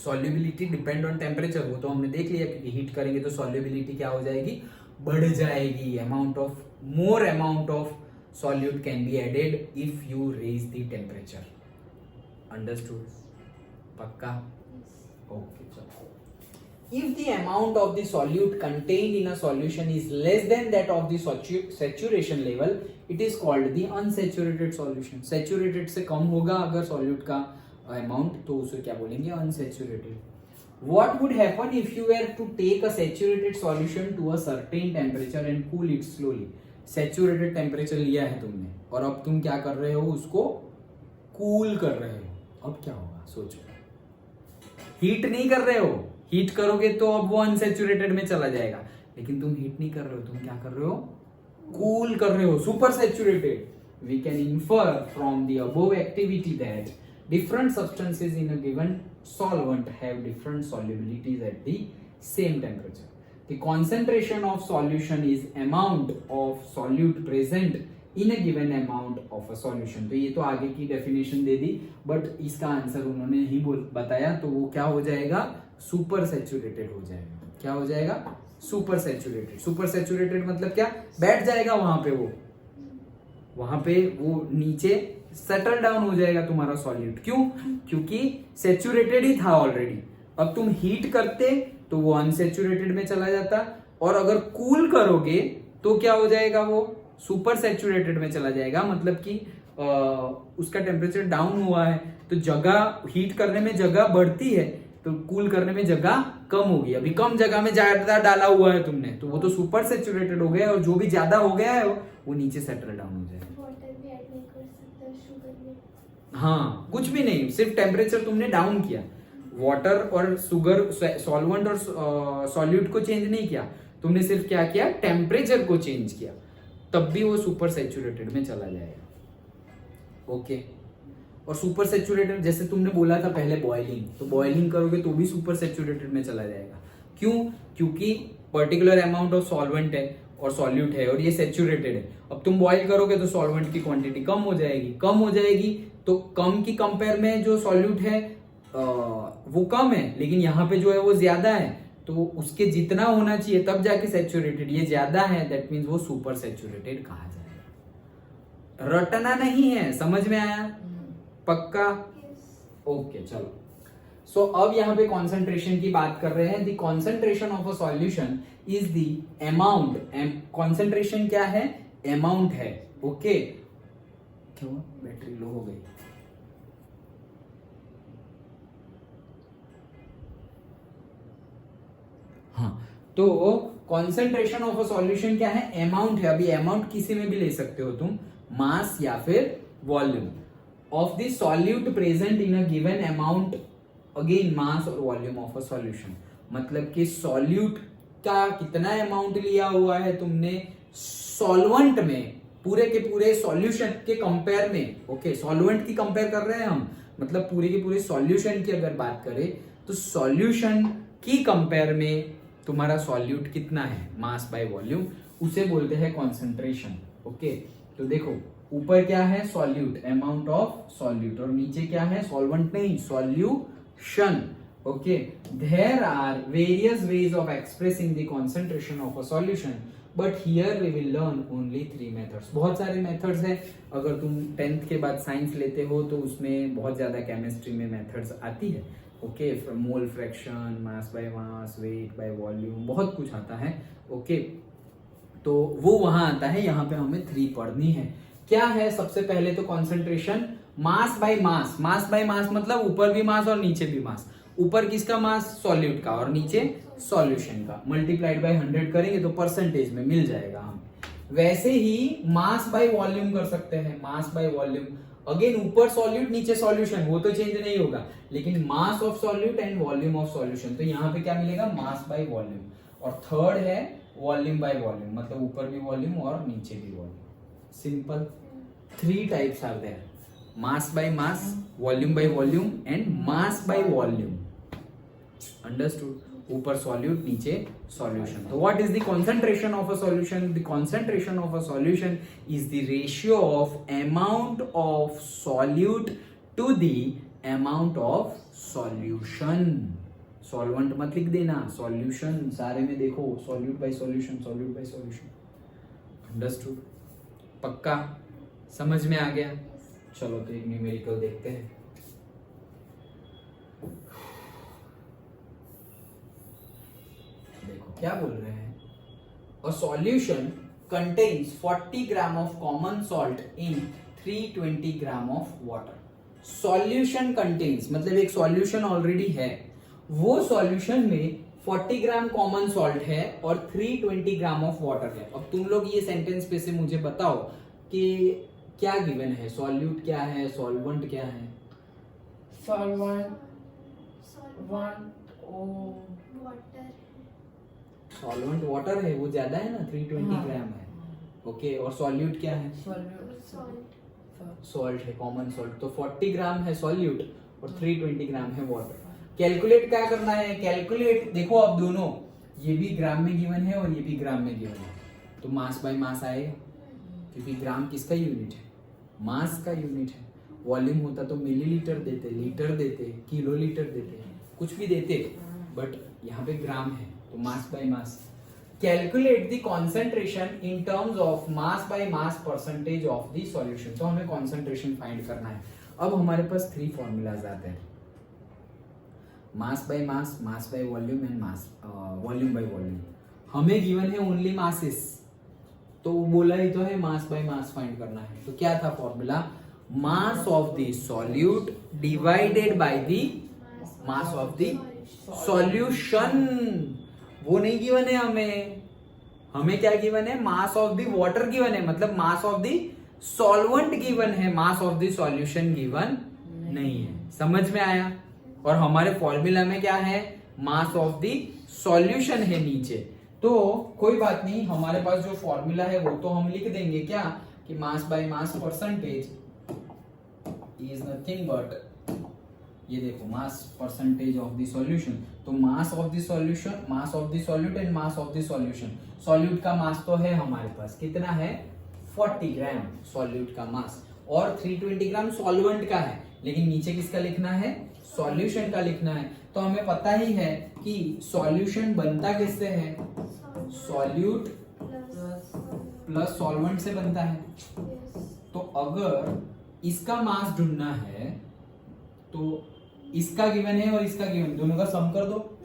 सॉल्युबिलिटी डिपेंड ऑन टेम्परेचर, वो तो हमने देख लिया कि हीट करेंगे तो सॉल्युबिलिटी क्या हो जाएगी? बढ़ जाएगी। More amount of solute can be added if you raise the temperature. Understood? पक्का? ओके, चलो। If the amount of the solute contained in a solution is less than that of the saturation level, it is called the unsaturated solution. Saturated से कम होगा अगर solute का amount, तो उसे क्या बोलेंगे? Unsaturated. What would happen if you were to take a saturated solution to a certain temperature and cool it slowly? Saturated temperature लिया है तुमने और अब तुम क्या कर रहे हो? उसको कूल कर रहे हो। अब क्या होगा? सोचो। हीट नहीं कर रहे हो, हीट करोगे तो अब वो अनसेचुरेटेड में चला जाएगा, लेकिन तुम हीट नहीं कर रहे हो, तुम क्या कर रहे हो? कूल कर रहे हो, super saturated. We can infer from the above activity that different substances in a given solvent have different solubilities at the same temperature. The concentration of solution is amount of solute present in a given amount of a solution. तो ये तो आगे की definition they the, but इसका answer उन्होंने ही बताया, तो वो क्या हो जाएगा? सुपर सैचुरेटेड हो जाएगा। क्या हो जाएगा? Super saturated. सुपर सैचुरेटेड मतलब क्या? बैठ जाएगा वहां पे वो नीचे सेटल डाउन हो जाएगा तुम्हारा सॉल्यूट। क्यों? क्योंकि सैचुरेटेड ही था ऑलरेडी। अब तुम हीट करते तो वो अनसैचुरेटेड में चला जाता, और अगर कूल करोगे तो क्या हो जाएगा? वो सुपर सैचुरेटेड में चला जाएगा। मतलब कि उसका टेम्परेचर डाउन हुआ है तो जगह, हीट करने में जगह बढ़ती है तो कूल करने में जगह कम होगी। अभी कम जगह में ज्यादा डाला हुआ है तुमने, तो वो तो सुपर सैचुरेटेड हो गया, और जो भी ज्यादा हो गया है वो नीचे सेटल डाउन हो जाएगा। हाँ, कुछ भी नहीं, सिर्फ टेम्परेचर तुमने डाउन किया। वाटर और शुगर, सॉल्वेंट और सॉल्यूट को चेंज नहीं किया, तुमने सिर्फ क्या किया? टेम्परेचर को चेंज किया, तब भी वो सुपर सैचुरेटेड में चला जाएगा। ओके। और सुपर सैचुरेटेड जैसे तुमने बोला था पहले बॉइलिंग, तो बॉइलिंग करोगे तो भी सुपर सैचुरेटेड में चला जाएगा। क्यों? क्योंकि पर्टिकुलर अमाउंट ऑफ सॉल्वेंट है और सॉल्यूट है और ये सैचुरेटेड है। अब तुम बॉइल करोगे तो सॉल्वेंट की क्वांटिटी कम हो जाएगी, तो कम की कंपेयर में जो सॉल्यूट है वो कम है, लेकिन यहाँ पे जो है वो ज्यादा है, तो उसके जितना होना चाहिए तब जाके सैचुरेटेड, ये ज्यादा है, दैट मीन्स वो सुपर सैचुरेटेड कहा जाएगा। रटना नहीं है, समझ में आया? पक्का? ओके, चलो। सो अब यहाँ पे कॉन्सेंट्रेशन की बात कर रहे हैं। The concentration of a solution is the amount. Concentration क्या है? अमाउंट है। ओके। क्यों? बैटरी लो हो गई। हाँ, तो कॉन्सेंट्रेशन ऑफ अ सॉल्यूशन क्या है? अमाउंट है। अभी अमाउंट किसी में भी ले सकते हो तुम, मास या फिर volume of the solute present in a given amount, again mass और वॉल्यूम ऑफ अ सॉल्यूशन। मतलब कि सॉल्यूट का कितना अमाउंट लिया हुआ है तुमने सॉल्वेंट में, पूरे के पूरे सॉल्यूशन के कंपेयर में। ओके, सॉल्वेंट की कंपेयर कर रहे हैं हम, मतलब पूरे के पूरे सॉल्यूशन की अगर बात करें तो सॉल्यूशन की कंपेयर में तुम्हारा सॉल्यूट कितना है, मास बाय वॉल्यूम, उसे बोलते हैं कॉन्सेंट्रेशन। ओके, तो देखो ऊपर क्या है? सॉल्यूट, अमाउंट ऑफ सॉल्यूट, और नीचे क्या है? सॉल्वेंट नहीं, solution. Okay, there are various ways of expressing the concentration of a solution, but here we will learn only 3 methods. बहुत सारे मेथड्स है, अगर तुम 10th के बाद साइंस लेते हो तो उसमें बहुत ज्यादा केमिस्ट्री में मेथड्स आती है। Okay, mole fraction, mass by mass, weight by volume, बहुत कुछ आता है। ओके, तो वो वहां आता है, यहाँ पे हमें 3 पढ़नी है। क्या है? सबसे पहले तो concentration mass by mass. Mass by मास मतलब ऊपर भी मास और नीचे भी मास। ऊपर किसका मास? सॉल्यूट का, और नीचे सॉल्यूशन का। मल्टीप्लाइड बाय 100 करेंगे तो परसेंटेज में मिल जाएगा हमें। वैसे ही मास बाय वॉल्यूम कर सकते हैं, मास बाय वॉल्यूम। अगेन ऊपर सॉल्यूट नीचे सॉल्यूशन, वो तो चेंज नहीं होगा, लेकिन mass of solute and volume of solution, तो यहाँ पे क्या मिलेगा? Mass by volume. और थर्ड है वॉल्यूम बाय वॉल्यूम, मतलब ऊपर भी वॉल्यूम और नीचे भी volume. Simple. 3 types are there, mass by mass, volume by volume and mass by volume. Understood. ऊपर सॉल्यूट, नीचे सॉल्यूशन. तो what is the concentration of a solution? The concentration of a solution is the ratio of amount of solute to the amount of solution. Solvent मत लिख देना, solution सारे में देखो, solute by solution, solute by solution. Understood. पक्का समझ में आ गया? चलो तो एक न्यूमेरिकल देखते हैं. देखो क्या बोल रहे हैं. A solution contains 40 gram of common salt in 320 gram of water. Solution contains मतलब एक सॉल्यूशन ऑलरेडी है, वो सॉल्यूशन में 40 ग्राम कॉमन सॉल्ट है और 320 ग्राम ऑफ वाटर है. अब तुम लोग ये सेंटेंस पे से मुझे बताओ कि क्या गिवन है, सॉल्यूट क्या है, सॉल्वेंट क्या है. सॉल्वेंट वाटर सॉल्वेंट वाटर है, वो ज्यादा है ना, 320 हाँ. ग्राम है. ओके. और सॉल्यूट क्या है? सॉल्ट सॉल्ट है, कॉमन सॉल्ट. तो 40 ग्राम है सॉल्यूट और 320 ग्राम है वाटर. कैलकुलेट क्या करना है? कैलकुलेट देखो, अब दोनों ये भी ग्राम में गिवन है और ये भी ग्राम में गिवन है, तो मास बाय मास आएगा, क्योंकि ग्राम किसका यूनिट है? मास का यूनिट है. वॉल्यूम होता तो मिलीलीटर देते, लीटर देते, किलोलीटर देते, कुछ भी देते, बट यहाँ पे ग्राम है तो मास by mass. Calculate the concentration in terms of mass by mass percentage of the solution. तो हमें कॉन्सेंट्रेशन फाइंड करना है. अब हमारे पास 3 फॉर्मूलाज आते हैं, mass by mass, mass by volume and mass volume by volume. हमें गिवन है ओनली मासेस, तो बोला ही तो है मास बाय मास फाइंड करना है. तो क्या था formula? Mass of the solute divided by the mass of the solution. वो नहीं गिवन है हमें. हमें क्या गिवन है? Mass of the water given है, मतलब mass of the solvent given है, mass of the solution given नहीं है. समझ में आया? और हमारे फॉर्मूला में क्या है? मास ऑफ द सॉल्यूशन है नीचे. तो कोई बात नहीं, हमारे पास जो फॉर्मूला है वो तो हम लिख देंगे क्या, कि mass by mass percentage is nothing but, ये देखो, mass percentage of the solution. तो mass of the solution, mass of the solute and mass of the solution. Solute का मास तो है हमारे पास, कितना है? 40 ग्राम सॉल्यूट का मास, और 320 ग्राम सॉल्वेंट का है. लेकिन नीचे किसका लिखना है? सॉल्यूशन का लिखना है. तो हमें पता ही है कि सॉल्यूशन बनता किससे है? सॉल्यूट प्लस सॉल्वेंट से बनता है. तो अगर इसका मास ढूंढना है तो इसका गिवन है और इसका गिवन, दोनों का सम कर दो.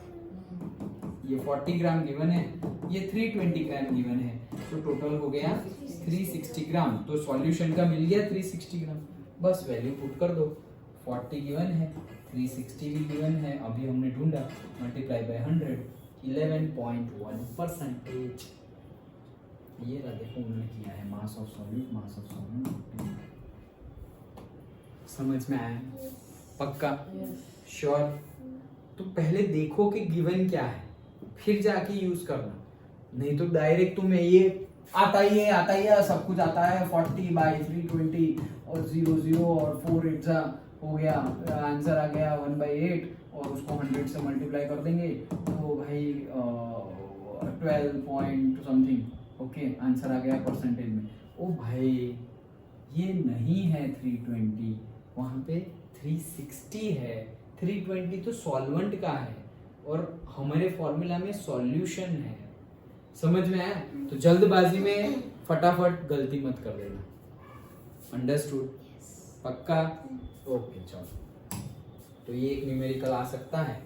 ये 40 ग्राम गिवन है, ये 320 ग्राम गिवन है, तो टोटल हो गया 360 ग्राम. तो सॉल्यूशन का मिल गया 360 ग्राम. बस वैल्यू पुट कर दो. 40 गिवन है, 360 भी गिवन है, अभी हमने ढूंढा, मल्टीप्लाई बाय 100, 11.1%. ये रहा, देखो उन्होंने किया है mass of solute, mass of solute. समझ में आया? पक्का? श्योर? तो पहले देखो कि गिवन क्या है, फिर जाके यूज करना. नहीं तो डायरेक्ट तुम्हें ये आता ही है, सब कुछ आता है, 40 बाय 320 और 0 और 4 8 हो गया, आंसर आ गया 1/8, और उसको 100 से मल्टीप्लाई कर देंगे तो भाई 12 पॉइंट समथिंग. ओके, आंसर आ गया परसेंटेज में. ओ भाई, ये नहीं है 320, वहां पे 360 है. 320 तो सॉल्वेंट का है और हमारे फॉर्मूला में सॉल्यूशन है. समझ में आया? तो जल्दबाजी में फटाफट गलती मत कर देना. अंडरस्टूड? पक्का? ओके, चलो. तो ये एक न्यूमेरिकल आ सकता है.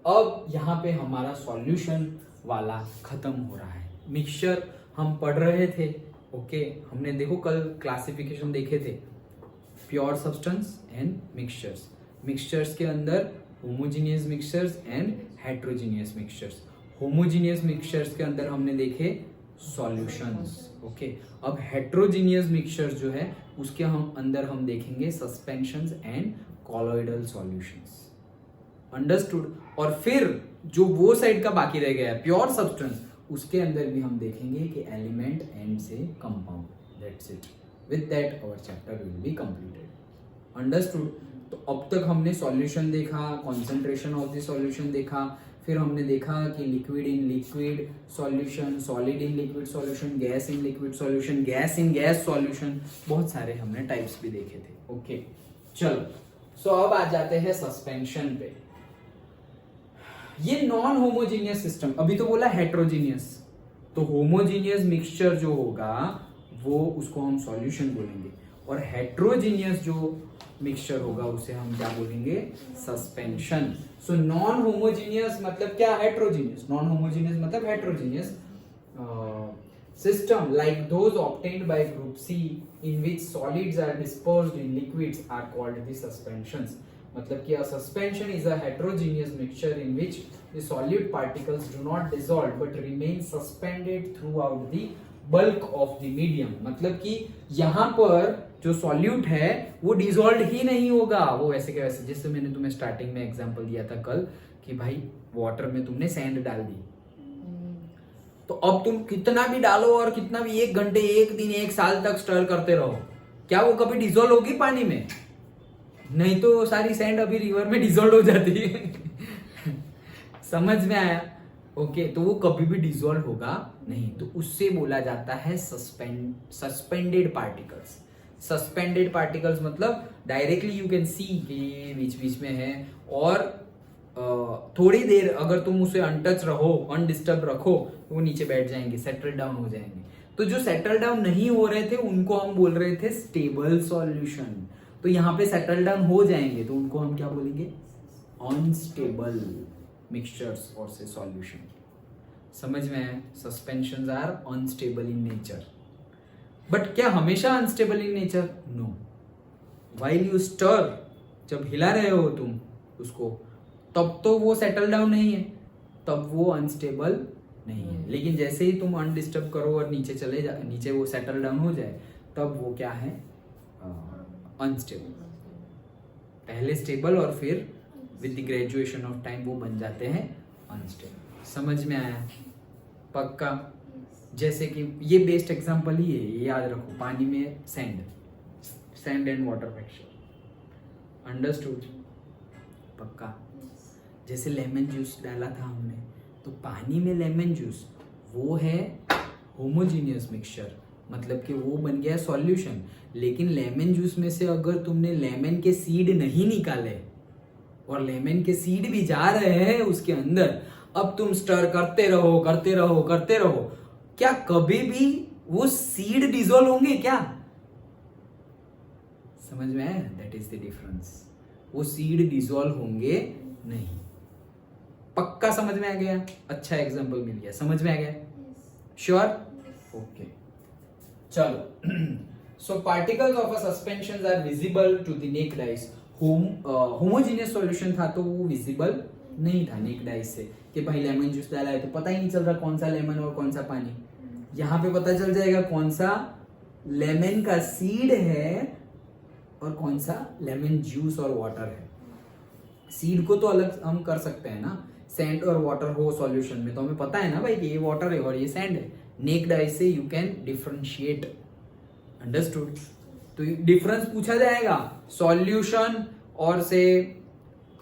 अब यहाँ पे हमारा सॉल्यूशन वाला खत्म हो रहा है. मिक्सचर हम पढ़ रहे थे. ओके, हमने देखो कल क्लासिफिकेशन देखे थे, pure substance and mixtures. Mixtures के अंदर homogeneous mixtures and heterogeneous mixtures. Homogeneous mixtures के अंदर हमने देखे सॉल्यूशंस. ओके, अब हेट्रोजीनियस मिक्सचर जो है उसके अंदर हम देखेंगे suspensions and colloidal solutions. Understood? और फिर जो वो साइड का बाकी रह गया है प्योर सब्सटेंस, उसके अंदर भी हम देखेंगे कि एलिमेंट एंड से compound, that's it. With that our chapter will be completed. Understood? तो अब तक हमने सॉल्यूशन देखा, कॉन्सेंट्रेशन ऑफ द सॉल्यूशन देखा, फिर हमने देखा कि liquid in liquid solution, solid in liquid solution, gas in liquid solution, gas in gas solution, बहुत सारे हमने टाइप्स भी देखे थे। ओके चलो, सो अब आ जाते हैं सस्पेंशन पे। ये नॉन होमोजीनियस सिस्टम, अभी तो बोला हेट्रोजीनियस, तो होमोजीनियस मिक्सचर जो होगा वो उसको हम सॉल्यूशन बोलेंगे, और हेट्रोजीनियस जो मिक्सचर होगा उसे हम क्या बोलेंगे? सस्पेंशन। सो नॉन होमोजीनियस मतलब क्या? हेट्रोजीनियस। नॉन होमोजीनियस मतलब heterogeneous system like those obtained by group C in which solids are dispersed in liquids are called the suspensions। मतलब कि a suspension is a heterogeneous mixture in which the solute particles do not dissolve but remain suspended throughout the bulk of the medium। मतलब कि यहाँ पर जो solute है वो dissolve ही नहीं होगा, वो वैसे के वैसे, जैसे मैंने तुम्हें स्टार्टिंग में एग्जांपल दिया था कल कि भाई वाटर में तुमने सैंड डाल दी, तो अब तुम कितना भी डालो और कितना भी 1 घंटे 1 दिन 1 साल तक स्टर करते रहो, क्या वो कभी डिसॉल्व होगी पानी में? नहीं तो सारी सैंड अभी रिवर में डिसॉल्व हो जाती है। समझ में आया? ओके, तो वो कभी भी डिसॉल्व होगा नहीं, तो उससे बोला जाता है सस्पेंडेड पार्टिकल्स। सस्पेंडेड पार्टिकल्स मतलब डायरेक्टली यू कैन सी कि बीच बीच में है, और थोड़ी देर अगर तुम उसे अनटच रहो, अनडिस्टर्ब रखो, तो वो नीचे बैठ जाएंगे, सेटल डाउन हो जाएंगे। तो जो सेटल डाउन नहीं हो रहे थे उनको हम बोल रहे थे स्टेबल सॉल्यूशन, तो यहाँ पे सेटल डाउन हो जाएंगे तो उनको हम क्या बोलेंगे? अनस्टेबल मिक्सचर्स और से सॉल्यूशन। समझ में आया? Suspensions are unstable in nature, but क्या हमेशा unstable in nature? No. While you stir, जब हिला रहे हो तुम उसको, तब तो वो सेटल डाउन नहीं है, तब वो अनस्टेबल नहीं है। लेकिन जैसे ही तुम अनडिस्टर्ब करो और नीचे चले जा, नीचे वो सेटल डाउन हो जाए, तब वो क्या है? अनस्टेबल। पहले स्टेबल और फिर with the graduation of time वो बन जाते हैं अनस्टेबल। समझ में आया? पक्का? जैसे कि ये बेस्ट एग्जांपल ही है, ये याद रखो, पानी में sand and water mixture. Understood? पक्का? जैसे लेमन जूस डाला था हमने, तो पानी में लेमन जूस वो है होमोजीनियस मिक्सचर, मतलब कि वो बन गया सॉल्यूशन। लेकिन लेमन जूस में से अगर तुमने लेमन के सीड नहीं निकाले और लेमन के सीड भी जा रहे हैं उसके अंदर, अब तुम स्टर करते रहो करते रहो करते रहो, क्या कभी भी वो सीड डिसॉल्व होंगे क्या? समझ में आया? That is the difference. वो सीड डिसॉल्व होंगे नहीं। पक्का समझ में आ गया? अच्छा एग्जांपल मिल गया, समझ में आ गया? श्योर? ओके चलो। So particles of a suspension are visible to the naked eyes. Homogeneous solution था तो वो विजिबल नहीं था नेक्ड आईज से, कि भाई लेमन जूस डाला है तो पता ही नहीं चल रहा कौन सा लेमन और कौन सा पानी। यहाँ पे पता चल जाएगा कौन सा लेमन का सीड है और कौन सा लेमन जूस और वाटर है। सीड को तो अलग हम कर सकते हैं ना, सैंड और वाटर हो सॉल्यूशन में, तो हमें पता है ना भाई कि ये वाटर है और ये सैंड है। नेक्ड आई से यू कैन डिफरेंशिएट। अंडरस्टूड? तो डिफरेंस पूछा जाएगा सॉल्यूशन और से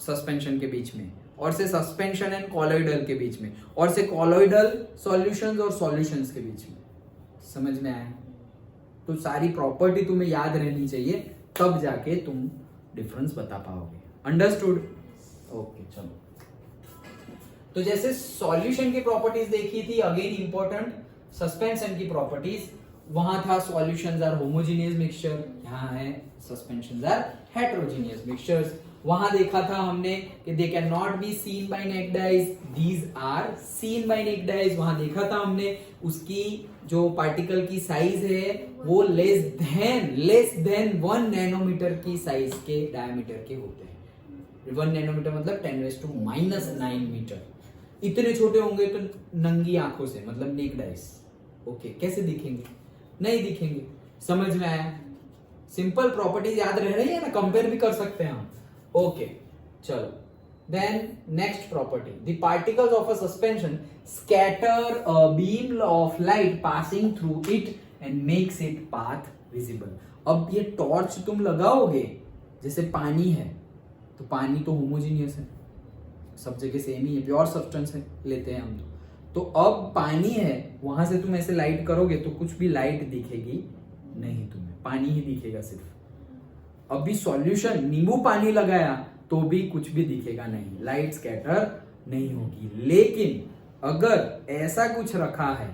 सस्पेंशन के बीच में, और से सस्पेंशन एंड कॉलोइडल के बीच में, और से कॉलोइडल सॉल्यूशंस और सॉल्यूशंस के बीच में। समझ में आया? तो सारी प्रॉपर्टी तुम्हें याद रहनी चाहिए, तब जाके तुम डिफरेंस बता पाओगे। अंडरस्टूड? ओके चलो। तो जैसे सॉल्यूशन की प्रॉपर्टीज देखी थी, अगेन इंपॉर्टेंट सस्पेंशन की प्रॉपर्टीज, वहां था सॉल्यूशंस आर होमोजेनियस मिक्सचर, यहाँ है सस्पेंशंस आर हेटेरोजेनियस मिक्सचर्स। वहां देखा था हमने कि they can not be seen by naked eyes, these are seen by naked eyes. वहां देखा था हमने उसकी जो पार्टिकल की साइज है वो लेस देन 1 नैनोमीटर की साइज के डायमीटर के होते हैं। 1 नैनोमीटर मतलब 10⁻⁹ मीटर। इतने छोटे होंगे तो नंगी आंखों से, मतलब नेक्ड आईज। ओके, कैसे दिखेंगे? नहीं दिखेंगे। समझ में आया? सिंपल प्रॉपर्टीज याद रह रही है ना, कंपेयर भी कर सकते हैं हम। ओके चलो, Then next property, the particles of a suspension scatter a beam of light passing through it and makes it path visible. अब ये टॉर्च तुम लगाओगे, जैसे पानी है तो पानी तो होमोजीनियस है, सब जगह सेम ही है, प्योर सब्सटेंस है, लेते हैं हम तो अब पानी है, वहां से तुम ऐसे लाइट करोगे तो कुछ भी लाइट दिखेगी नहीं, तुम्हें पानी ही दिखेगा सिर्फ। अभी सॉल्यूशन, नींबू पानी लगाया तो भी कुछ भी दिखेगा नहीं, लाइट स्कैटर नहीं होगी। लेकिन अगर ऐसा कुछ रखा है,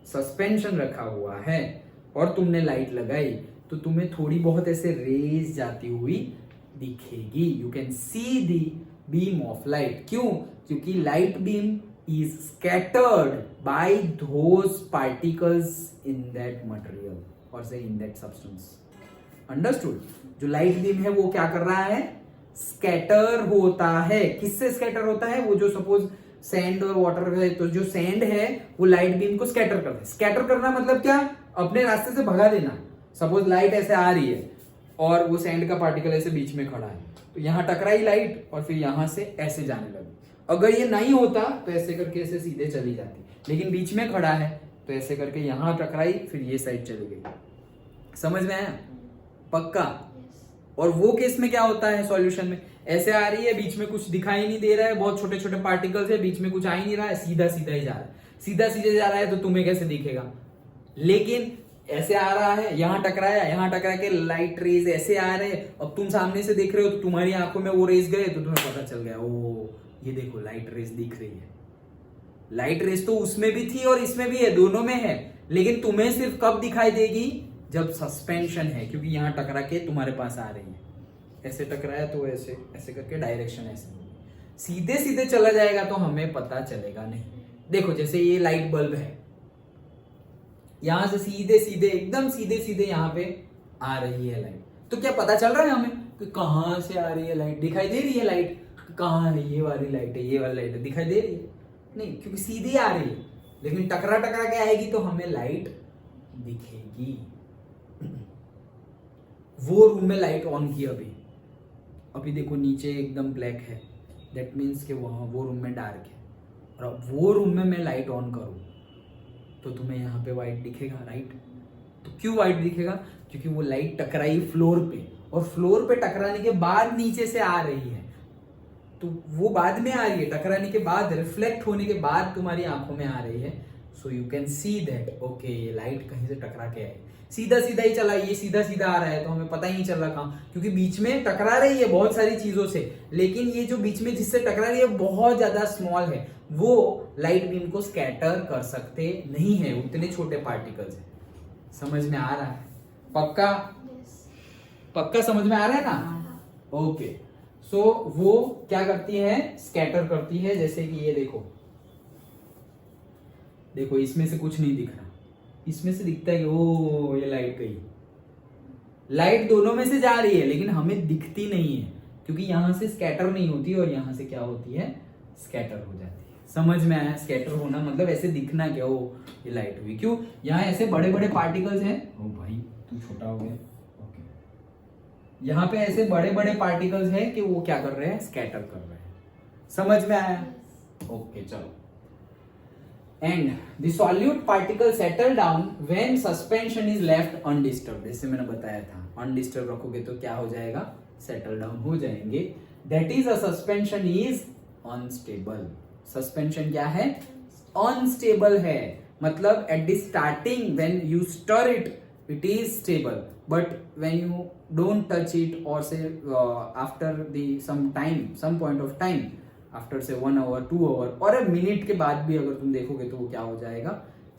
सस्पेंशन रखा हुआ है और तुमने लाइट लगाई तो तुम्हें थोड़ी बहुत ऐसे रेज जाती हुई दिखेगी। You can see the beam of light. क्यों? क्योंकि light beam is scattered by those particles in that material or say in that substance. Understood? जो लाइट बीम है वो क्या कर रहा है? स्कैटर होता है। किससे स्कैटर होता है? वो जो सपोज सैंड और वाटर है, तो जो सैंड है वो लाइट बीम को स्कैटर करता है। स्कैटर करना मतलब क्या? अपने रास्ते से भगा देना। सपोज लाइट ऐसे आ रही है और वो सैंड का पार्टिकल ऐसे बीच में खड़ा है, तो यहां टकराई लाइट और फिर यहां से ऐसे जाने लगी। अगर ये नहीं होता तो ऐसे करके ऐसे सीधे चली जाती, लेकिन बीच में खड़ा है तो ऐसे करके यहां टकराई, फिर ये साइड चली गई। समझ में आया? पक्का? और वो केस में क्या होता है सॉल्यूशन में? ऐसे आ रही है, बीच में कुछ दिखाई नहीं दे रहा है, बहुत छोटे छोटे पार्टिकल्स है, बीच में कुछ आ ही नहीं रहा है, सीधा सीधा ही जा रहा है। सीधा सीधे जा रहा है तो तुम्हें कैसे दिखेगा? लेकिन ऐसे आ रहा है, यहां टकराया, यहां टकरा के लाइट रेज ऐसे आ रहे हैं, अब तुम सामने से देख रहे हो तो तुम्हारी आंखों में वो रेज गए तो तुम्हें पता चल गया, ओ ये देखो लाइट रेस दिख रही है। लाइट रेस तो उसमें भी थी और इसमें भी है, दोनों में है, लेकिन तुम्हें सिर्फ कब दिखाई देगी? जब सस्पेंशन है, क्योंकि यहां टकरा के तुम्हारे पास आ रही है। ऐसे टकराया तो ऐसे ऐसे करके डायरेक्शन ऐसे होगी। सीधे सीधे चला जाएगा तो हमें पता चलेगा नहीं। देखो जैसे ये लाइट बल्ब है, यहां से सीधे सीधे एकदम सीधे सीधे यहां पे आ रही है लाइट, तो क्या पता चल रहा है हमें कि कहां से आ रही है लाइट? दिखाई दे रही है लाइट? कहां है? ये वाली लाइट है, ये वाली लाइट है, दिखाई दे रही है? नहीं, क्योंकि सीधी आ रही है। लेकिन टकरा टकरा के आएगी तो हमें लाइट दिखेगी। वो रूम में लाइट ऑन की अभी, अभी देखो नीचे एकदम ब्लैक है, दैट मीन्स कि वहां वो रूम में डार्क है। और अब वो रूम में मैं लाइट ऑन करूं तो तुम्हें यहाँ पे व्हाइट दिखेगा, राइट? तो क्यों व्हाइट दिखेगा? क्योंकि वो लाइट टकराई फ्लोर पे, और फ्लोर पे टकराने के बाद नीचे से आ रही है, तो वो बाद में आ रही है, टकराने के बाद, रिफ्लेक्ट होने के बाद तुम्हारी आंखों में आ रही है। So you can see that okay ये लाइट कहीं से टकरा के आई। सीधा सीधा ही चला, ये सीधा सीधा आ रहा है तो हमें पता ही नहीं चल रहा कहां, क्योंकि बीच में टकरा रही है बहुत सारी चीजों से, लेकिन ये जो बीच में जिससे टकरा रही है बहुत ज्यादा स्मॉल है, वो लाइट बीम को स्कैटर कर सकते नहीं है, उतने छोटे पार्टिकल्स है। समझ में आ रहा है? पक्का? पक्का समझ में आ रहा है ना? ओके। सो वो क्या करती है? स्कैटर करती है। जैसे कि ये देखो, देखो इसमें से कुछ नहीं दिख रहा, इसमें से दिखता है कि ओ ये लाइट गई। लाइट दोनों में से जा रही है लेकिन हमें दिखती नहीं है, क्योंकि यहां से स्कैटर नहीं होती और यहां से क्या होती है? स्कैटर हो जाती है। समझ में आया? स्कैटर होना मतलब ऐसे दिखना क्या, ओ ये लाइट हुई। क्यों? यहाँ ऐसे बड़े बड़े पार्टिकल्स हैं। ओ भाई तू छोटा हो गया। यहाँ पे ऐसे बड़े बड़े पार्टिकल्स हैं कि वो क्या कर रहे हैं? स्कैटर कर रहे हैं। समझ में आया? ओके चलो। And the solute particle settle down when suspension is left undisturbed. जैसे मैंने बताया था, अनडिस्टर्ब रखोगे तो क्या हो जाएगा? सेटल डाउन हो जाएंगे। That is a suspension is unstable. Suspension क्या है? अनस्टेबल है। मतलब at the starting when you stir it, it is stable, but when you don't touch it or say after the some point of time, after say 1 hour 2 hour और 1 minute के बाद भी अगर तुम देखोगे तो वो क्या हो जाएगा?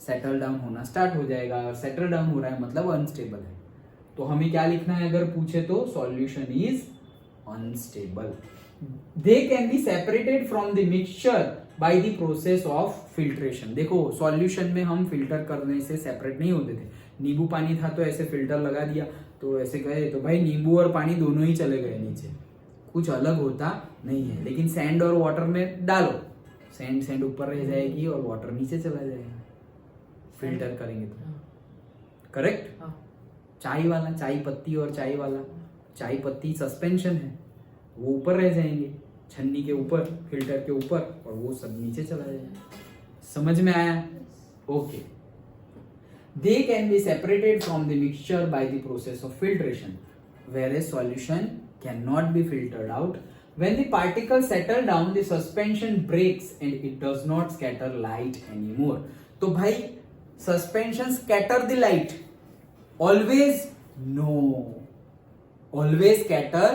सेटल डाउन होना स्टार्ट हो जाएगा। और सेटल डाउन हो रहा है मतलब अनस्टेबल है। तो हमें क्या लिखना है अगर पूछे तो? Solution is unstable. They can be separated from the mixture by the process of filtration. देखो सॉल्यूशन में हम फिल्टर करने से सेपरेट नहीं होते थे। नींबू पानी था तो ऐसे फिल्टर लगा दिया तो ऐसे गए तो भाई नींबू और पानी दोनों ही चले गए नीचे, कुछ अलग होता नहीं है। लेकिन सैंड और वाटर में डालो, सैंड ऊपर रह जाएगी और वाटर नीचे चला जाएगा, फिल्टर करेंगे तो। करेक्ट? चाय वाला, चाय पत्ती और चाय वाला, चाय पत्ती सस्पेंशन है, वो ऊपर रह जाएंगे, छन्नी के ऊपर, फिल्टर के ऊपर, और वो सब नीचे चला जाएगा। समझ में आया? Okay. They can be separated from the mixture by the process of filtration, whereas solution cannot be filtered out. When the particles settle down, the suspension breaks and it does not scatter light anymore. तो भाई suspension scatter the light? Always? No. Always scatter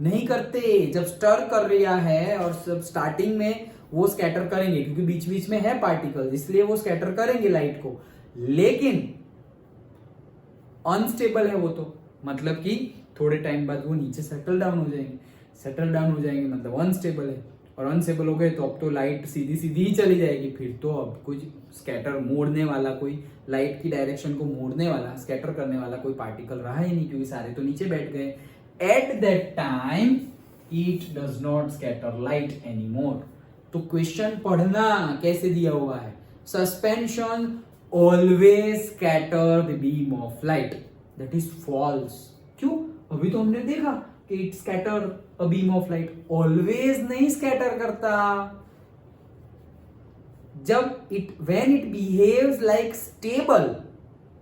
नहीं करते। जब stir कर रहा है और सब स्टार्टिंग में वो स्कैटर करेंगे, क्योंकि बीच बीच में है पार्टिकल, इसलिए वो स्कैटर करेंगे लाइट को, लेकिन अनस्टेबल है वो, तो मतलब कि थोड़े टाइम बाद वो नीचे सेटल डाउन हो जाएंगे। सेटल डाउन हो जाएंगे मतलब अनस्टेबल है, और अनस्टेबल हो गए तो अब तो लाइट सीधी सीधी ही चली जाएगी। फिर तो अब कुछ स्कैटर मोड़ने वाला, कोई लाइट की डायरेक्शन को मोड़ने वाला, स्कैटर करने वाला कोई पार्टिकल रहा ही नहीं, क्योंकि सारे तो नीचे बैठ गए। At that time it does not scatter light anymore. तो क्वेश्चन पढ़ना कैसे दिया हुआ है, suspension always scatter the beam of light, that is false. क्यों? अभी तो हमने देखा कि it scatter a beam of light, always नहीं स्कैटर करता। जब when it behaves like stable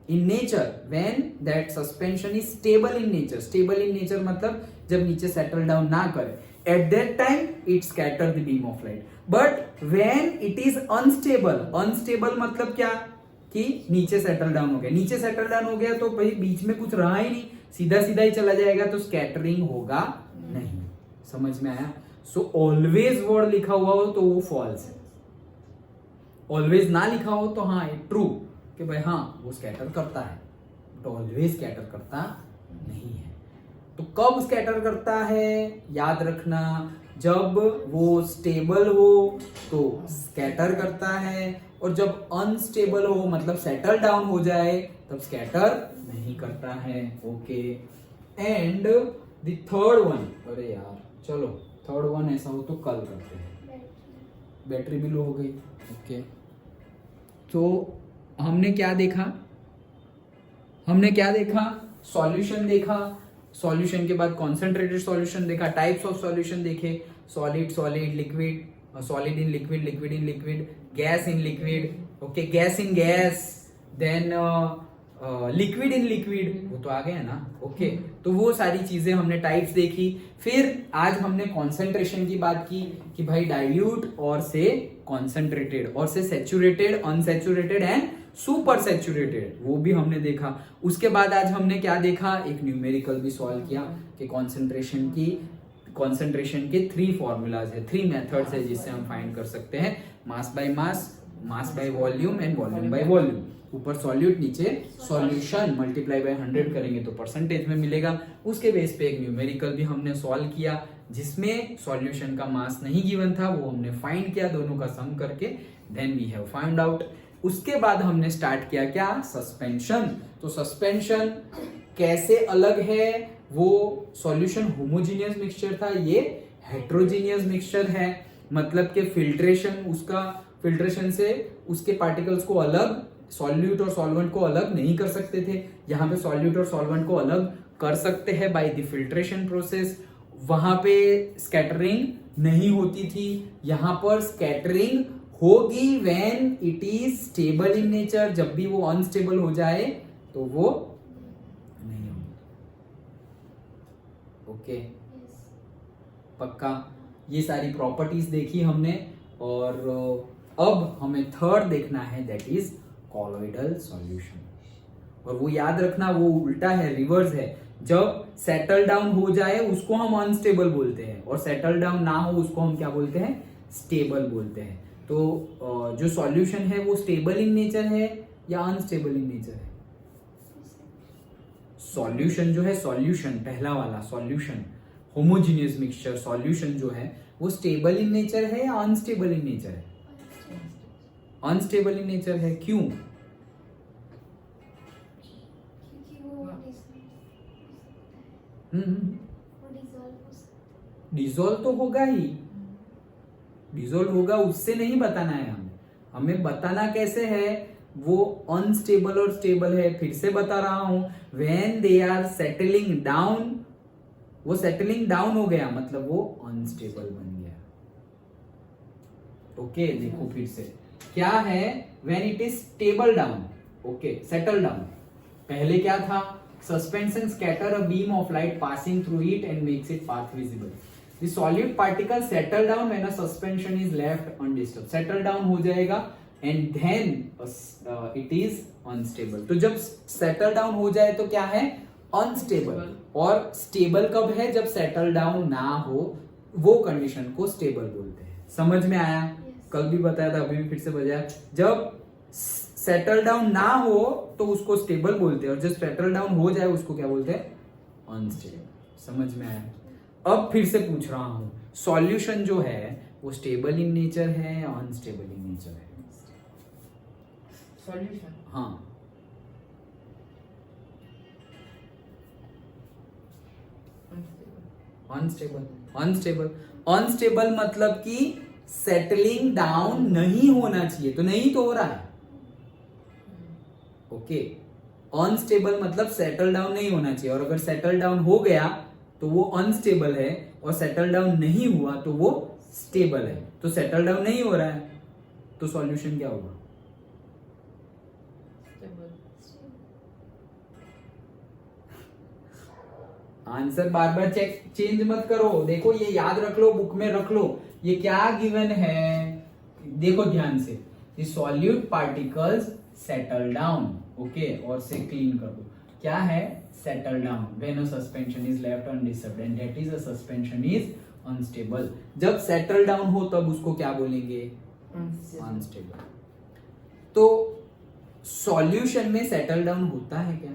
in nature, when that suspension is stable in nature, stable in nature मतलब जब नीचे सेटल डाउन ना करे, eight that time it scatter the beam of light. But when it is unstable, unstable मतलब क्या कि नीचे settle down हो गया, नीचे सेटल डाउन हो गया तो भाई बीच में कुछ रहा ही नहीं, सीधा सीधा ही चला जाएगा, तो स्कैटरिंग होगा नहीं। समझ में आया? सो ऑलवेज वर्ड लिखा हुआ हो तो वो फॉल्स है, ऑलवेज ना लिखा हो तो हाँ ट्रू कि भाई हाँ वो स्कैटर करता है, तो ऑलवेज स्कैटर करता नहीं है। तो कब स्कैटर करता है याद रखना, जब वो स्टेबल हो तो स्कैटर करता है, और जब अनस्टेबल हो मतलब सेटल डाउन हो जाए तब स्कैटर नहीं करता है। Okay. And the third one, अरे यार चलो थर्ड वन ऐसा हो तो कल करते हैं, बैटरी भी लो हो गई। ओके। तो हमने क्या देखा, सॉल्यूशन देखा, सॉल्यूशन के बाद कॉन्सेंट्रेटेड सॉल्यूशन देखा, टाइप्स ऑफ सॉल्यूशन देखे, solid, liquid, solid in liquid, liquid in liquid, gas in liquid, okay, gas in gas, then liquid in liquid, वो तो आ गया ना। ओके। तो वो सारी चीजें हमने टाइप्स देखी। फिर आज हमने कॉन्सेंट्रेशन की बात की कि भाई डाइल्यूट और से कॉन्सेंट्रेटेड, और से saturated, unsaturated and super saturated, वो भी हमने देखा। उसके बाद आज हमने क्या देखा, एक न्यूमेरिकल भी सॉल्व किया कि कॉन्सेंट्रेशन के 3 फॉर्मूलाज है, 3 मेथड्स है जिससे हम फाइंड कर सकते हैं, mass by mass, mass by volume and volume by volume. ऊपर सॉल्यूट, नीचे सॉल्यूशन, मल्टीप्लाई बाय 100 करेंगे तो परसेंटेज में मिलेगा। उसके बेस पे एक न्यूमेरिकल भी हमने सॉल्व किया जिसमें सॉल्यूशन का मास नहीं गिवन था, वो हमने फाइंड किया दोनों का सम करके, then we have found out. उसके बाद हमने स्टार्ट किया क्या, सस्पेंशन। तो सस्पेंशन कैसे अलग है, वो सॉल्यूशन होमोजीनियस मिक्सचर था, ये हेट्रोजीनियस मिक्सचर है, मतलब कि फिल्ट्रेशन से उसके पार्टिकल्स को अलग, सॉल्यूट और सॉल्वेंट को अलग नहीं कर सकते थे। यहाँ पे सॉल्यूट और सॉल्वेंट को अलग कर सकते हैं बाय द फिल्ट्रेशन प्रोसेस। वहां पे स्कैटरिंग नहीं होती थी, यहाँ पर स्कैटरिंग होगी when it is stable in nature, जब भी वो अनस्टेबल हो जाए तो वो नहीं होगी। ओके, पक्का। ये सारी प्रॉपर्टीज देखी हमने, और अब हमें थर्ड देखना है, दैट इज कॉलोइडल सॉल्यूशन। और वो याद रखना, वो उल्टा है, रिवर्स है। जब सेटल डाउन हो जाए उसको हम अनस्टेबल बोलते हैं, और सेटल डाउन ना हो उसको हम क्या बोलते हैं, स्टेबल बोलते हैं। तो जो सॉल्यूशन है वो स्टेबल इन नेचर है या अनस्टेबल इन नेचर है? सॉल्यूशन जो है, सॉल्यूशन पहला वाला सॉल्यूशन, होमोजीनियस मिक्सचर सॉल्यूशन जो है वो स्टेबल इन नेचर है या अनस्टेबल इन नेचर है? अनस्टेबल इन नेचर है। क्यों? क्योंकि वो डिसॉल्व तो होगा ही, डिसॉल्व होगा, उससे नहीं बताना है हमें बताना कैसे है, वो अनस्टेबल और स्टेबल है। फिर से बता रहा हूं, when they are settling down, वो सेटलिंग डाउन हो गया मतलब वो अनस्टेबल बन गया। ओके देखो फिर से क्या है, when it is stable down, okay settle down. पहले क्या था, suspension scatter a beam of light passing through it and makes it path visible. The solid particle settle down when a suspension is left undisturbed. Settle down हो जाएगा and then it is unstable. तो जब settle down हो जाए तो क्या है, unstable. और स्टेबल कब है, जब सेटल डाउन ना हो, वो कंडीशन को स्टेबल बोलते हैं। समझ में आया? कल भी बताया था, अभी भी फिर से बताया। जब सेटल डाउन ना हो तो उसको स्टेबल बोलते हैं, और जब सेटल डाउन हो जाए उसको क्या बोलते हैं, अनस्टेबल। समझ में आया? अब फिर से पूछ रहा हूं, सॉल्यूशन जो है वो स्टेबल इन नेचर है या अनस्टेबल इन नेचर है? सॉल्यूशन हाँ, अनस्टेबल। अनस्टेबल अनस्टेबल मतलब कि सेटलिंग डाउन नहीं होना चाहिए, तो नहीं तो हो रहा है। ओके, अनस्टेबल मतलब सेटल डाउन नहीं होना चाहिए, और अगर सेटल डाउन हो गया तो वो अनस्टेबल है, और सेटल डाउन नहीं हुआ तो वो स्टेबल है। तो सेटल डाउन नहीं हो रहा है तो सॉल्यूशन क्या होगा? आंसर बार बार चेंज मत करो। देखो ये याद रख लो, बुक में रख लो, ये क्या गिवन है, देखो ध्यान से। ये solute particles settle down, okay, और से क्लीन कर दो। क्या है, settle down when a suspension is left undisturbed and that is a suspension is unstable. जब सेटल डाउन हो तब उसको क्या बोलेंगे, अनस्टेबल। तो सॉल्यूशन में सेटल डाउन होता है क्या?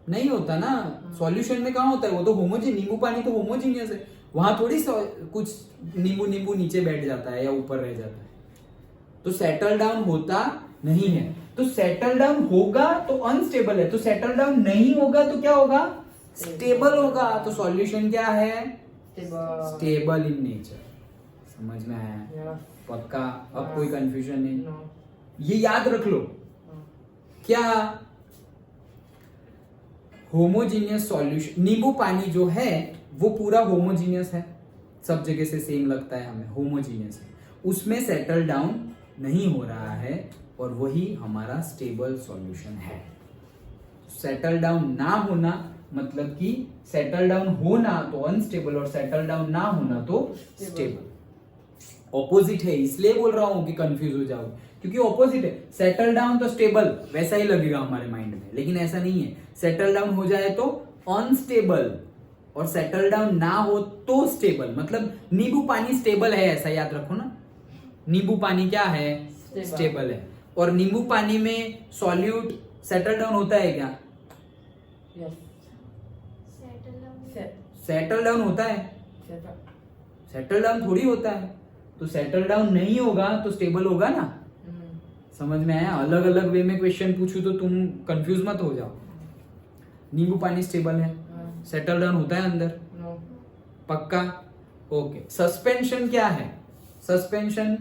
नहीं होता ना। सॉल्यूशन में कहाँ होता है, वो तो होमोजेनियस, नींबू पानी तो होमोजेनियस है, वहां थोड़ी कुछ नींबू नींबू नीचे बैठ जाता है या ऊपर रह जाता है। तो सेटल डाउन होता नहीं है। तो सेटल डाउन होगा तो अनस्टेबल है, तो सेटल डाउन नहीं होगा तो क्या होगा, स्टेबल होगा। तो सॉल्यूशन क्या है, स्टेबल इन नेचर। समझ में आया? पक्का? अब कोई कंफ्यूजन नहीं, ये याद रख लो। क्या होमोजीनियस सॉल्यूशन, नींबू पानी जो है वो पूरा होमोजीनियस है, सब जगह से सेम लगता है हमें, होमोजीनियस है, उसमें सेटल डाउन नहीं हो रहा है, और वही हमारा स्टेबल सॉल्यूशन है। सेटल डाउन ना होना मतलब कि सेटल डाउन होना तो अनस्टेबल, और सेटल डाउन ना होना तो स्टेबल। ऑपोजिट है, इसलिए बोल रहा हूं कि कंफ्यूज हो जाओ, क्योंकि ऑपोजिट है। सेटल डाउन तो स्टेबल, वैसा ही लगेगा हमारे माइंड में, लेकिन ऐसा नहीं है। सेटल डाउन हो जाए तो अनस्टेबल, और सेटल डाउन ना हो तो स्टेबल। मतलब नींबू पानी स्टेबल है, ऐसा याद रखो ना। नींबू पानी क्या है, स्टेबल है। और नींबू पानी में सॉल्यूट सेटल डाउन होता है क्या? सेटल डाउन होता है, सेटल डाउन थोड़ी होता है। तो सेटल डाउन नहीं होगा तो स्टेबल होगा ना। समझ में आया? अलग अलग वे में क्वेश्चन पूछूं तो तुम कंफ्यूज मत हो जाओ। नींबू पानी स्टेबल है, सेटल डाउन होता है अंदर, पक्का? ओके। सस्पेंशन क्या है, सस्पेंशन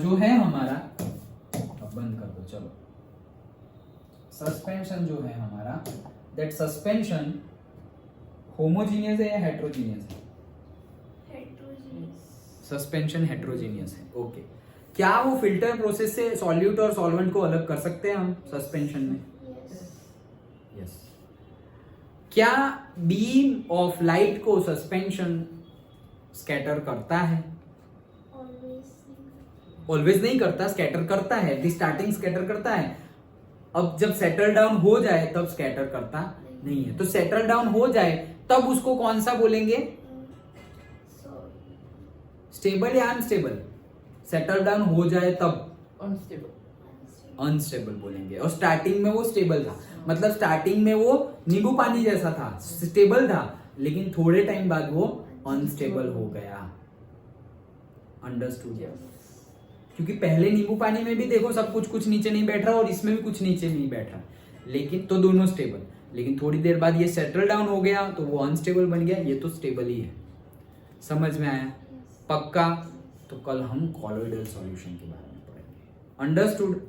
जो है हमारा, अब बंद कर दो चलो। सस्पेंशन जो है हमारा, दैट सस्पेंशन होमोजीनियस है या हेट्रोजीनियस है? सस्पेंशन हेट्रोजीनियस है, ओके। क्या वो फिल्टर प्रोसेस से सॉल्यूट और सॉल्वेंट को अलग कर सकते हैं हम सस्पेंशन में? यस। क्या बीम ऑफ लाइट को सस्पेंशन स्कैटर करता है? ऑलवेज नहीं करता, स्कैटर करता है, स्टार्टिंग स्कैटर करता है। अब जब सेटल डाउन हो जाए तब स्कैटर करता नहीं है। तो सेटल डाउन हो जाए तब उसको कौन सा बोलेंगे, स्टेबल या अनस्टेबल? सेटल डाउन हो जाए तब अनस्टेबल बोलेंगे, और स्टार्टिंग में वो स्टेबल था। मतलब स्टार्टिंग में वो नींबू पानी जैसा था, स्टेबल था, लेकिन थोड़े टाइम बाद वो अनस्टेबल हो गया। अंडरस्टूड? क्योंकि पहले नींबू पानी में भी देखो सब कुछ नीचे नहीं बैठ रहा, और इसमें भी कुछ नीचे नहीं बैठ रहा, लेकिन तो दोनों स्टेबल। लेकिन थोड़ी देर बाद ये सेटल डाउन हो गया तो वो अनस्टेबल बन गया, ये तो स्टेबल ही है। समझ में आया? पक्का? तो कल हम कॉलोइडल सॉल्यूशन के बारे में पढ़ेंगे। अंडरस्टूड?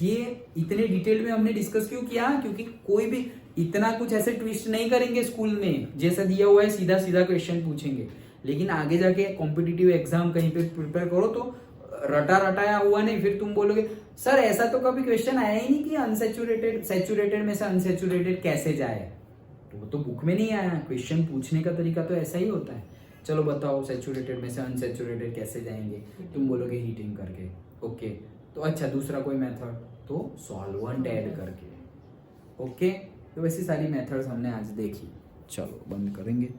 ये इतने डिटेल में हमने डिस्कस क्यों किया? क्योंकि कोई भी इतना कुछ ऐसे ट्विस्ट नहीं करेंगे स्कूल में, जैसा दिया हुआ है सीधा सीधा क्वेश्चन पूछेंगे। लेकिन आगे जाके कॉम्पिटिटिव एग्जाम कहीं पे प्रिपेयर करो तो रटा रटाया हुआ नहीं, फिर तुम बोलोगे सर ऐसा तो कभी क्वेश्चन आया ही नहीं कि अनसेचुरेटेड सैचुरेटेड में से अनसेचुरेटेड कैसे जाए, तो वो तो बुक में नहीं आया। क्वेश्चन पूछने का तरीका तो ऐसा ही होता है। चलो बताओ सैचुरेटेड में से अनसेचुरेटेड कैसे जाएंगे, तुम बोलोगे हीटिंग करके। ओके, तो अच्छा दूसरा कोई मेथड, तो सॉल्वेंट ऐड करके। ओके, तो वैसी सारी मेथड्स हमने आज देखी। चलो बंद करेंगे।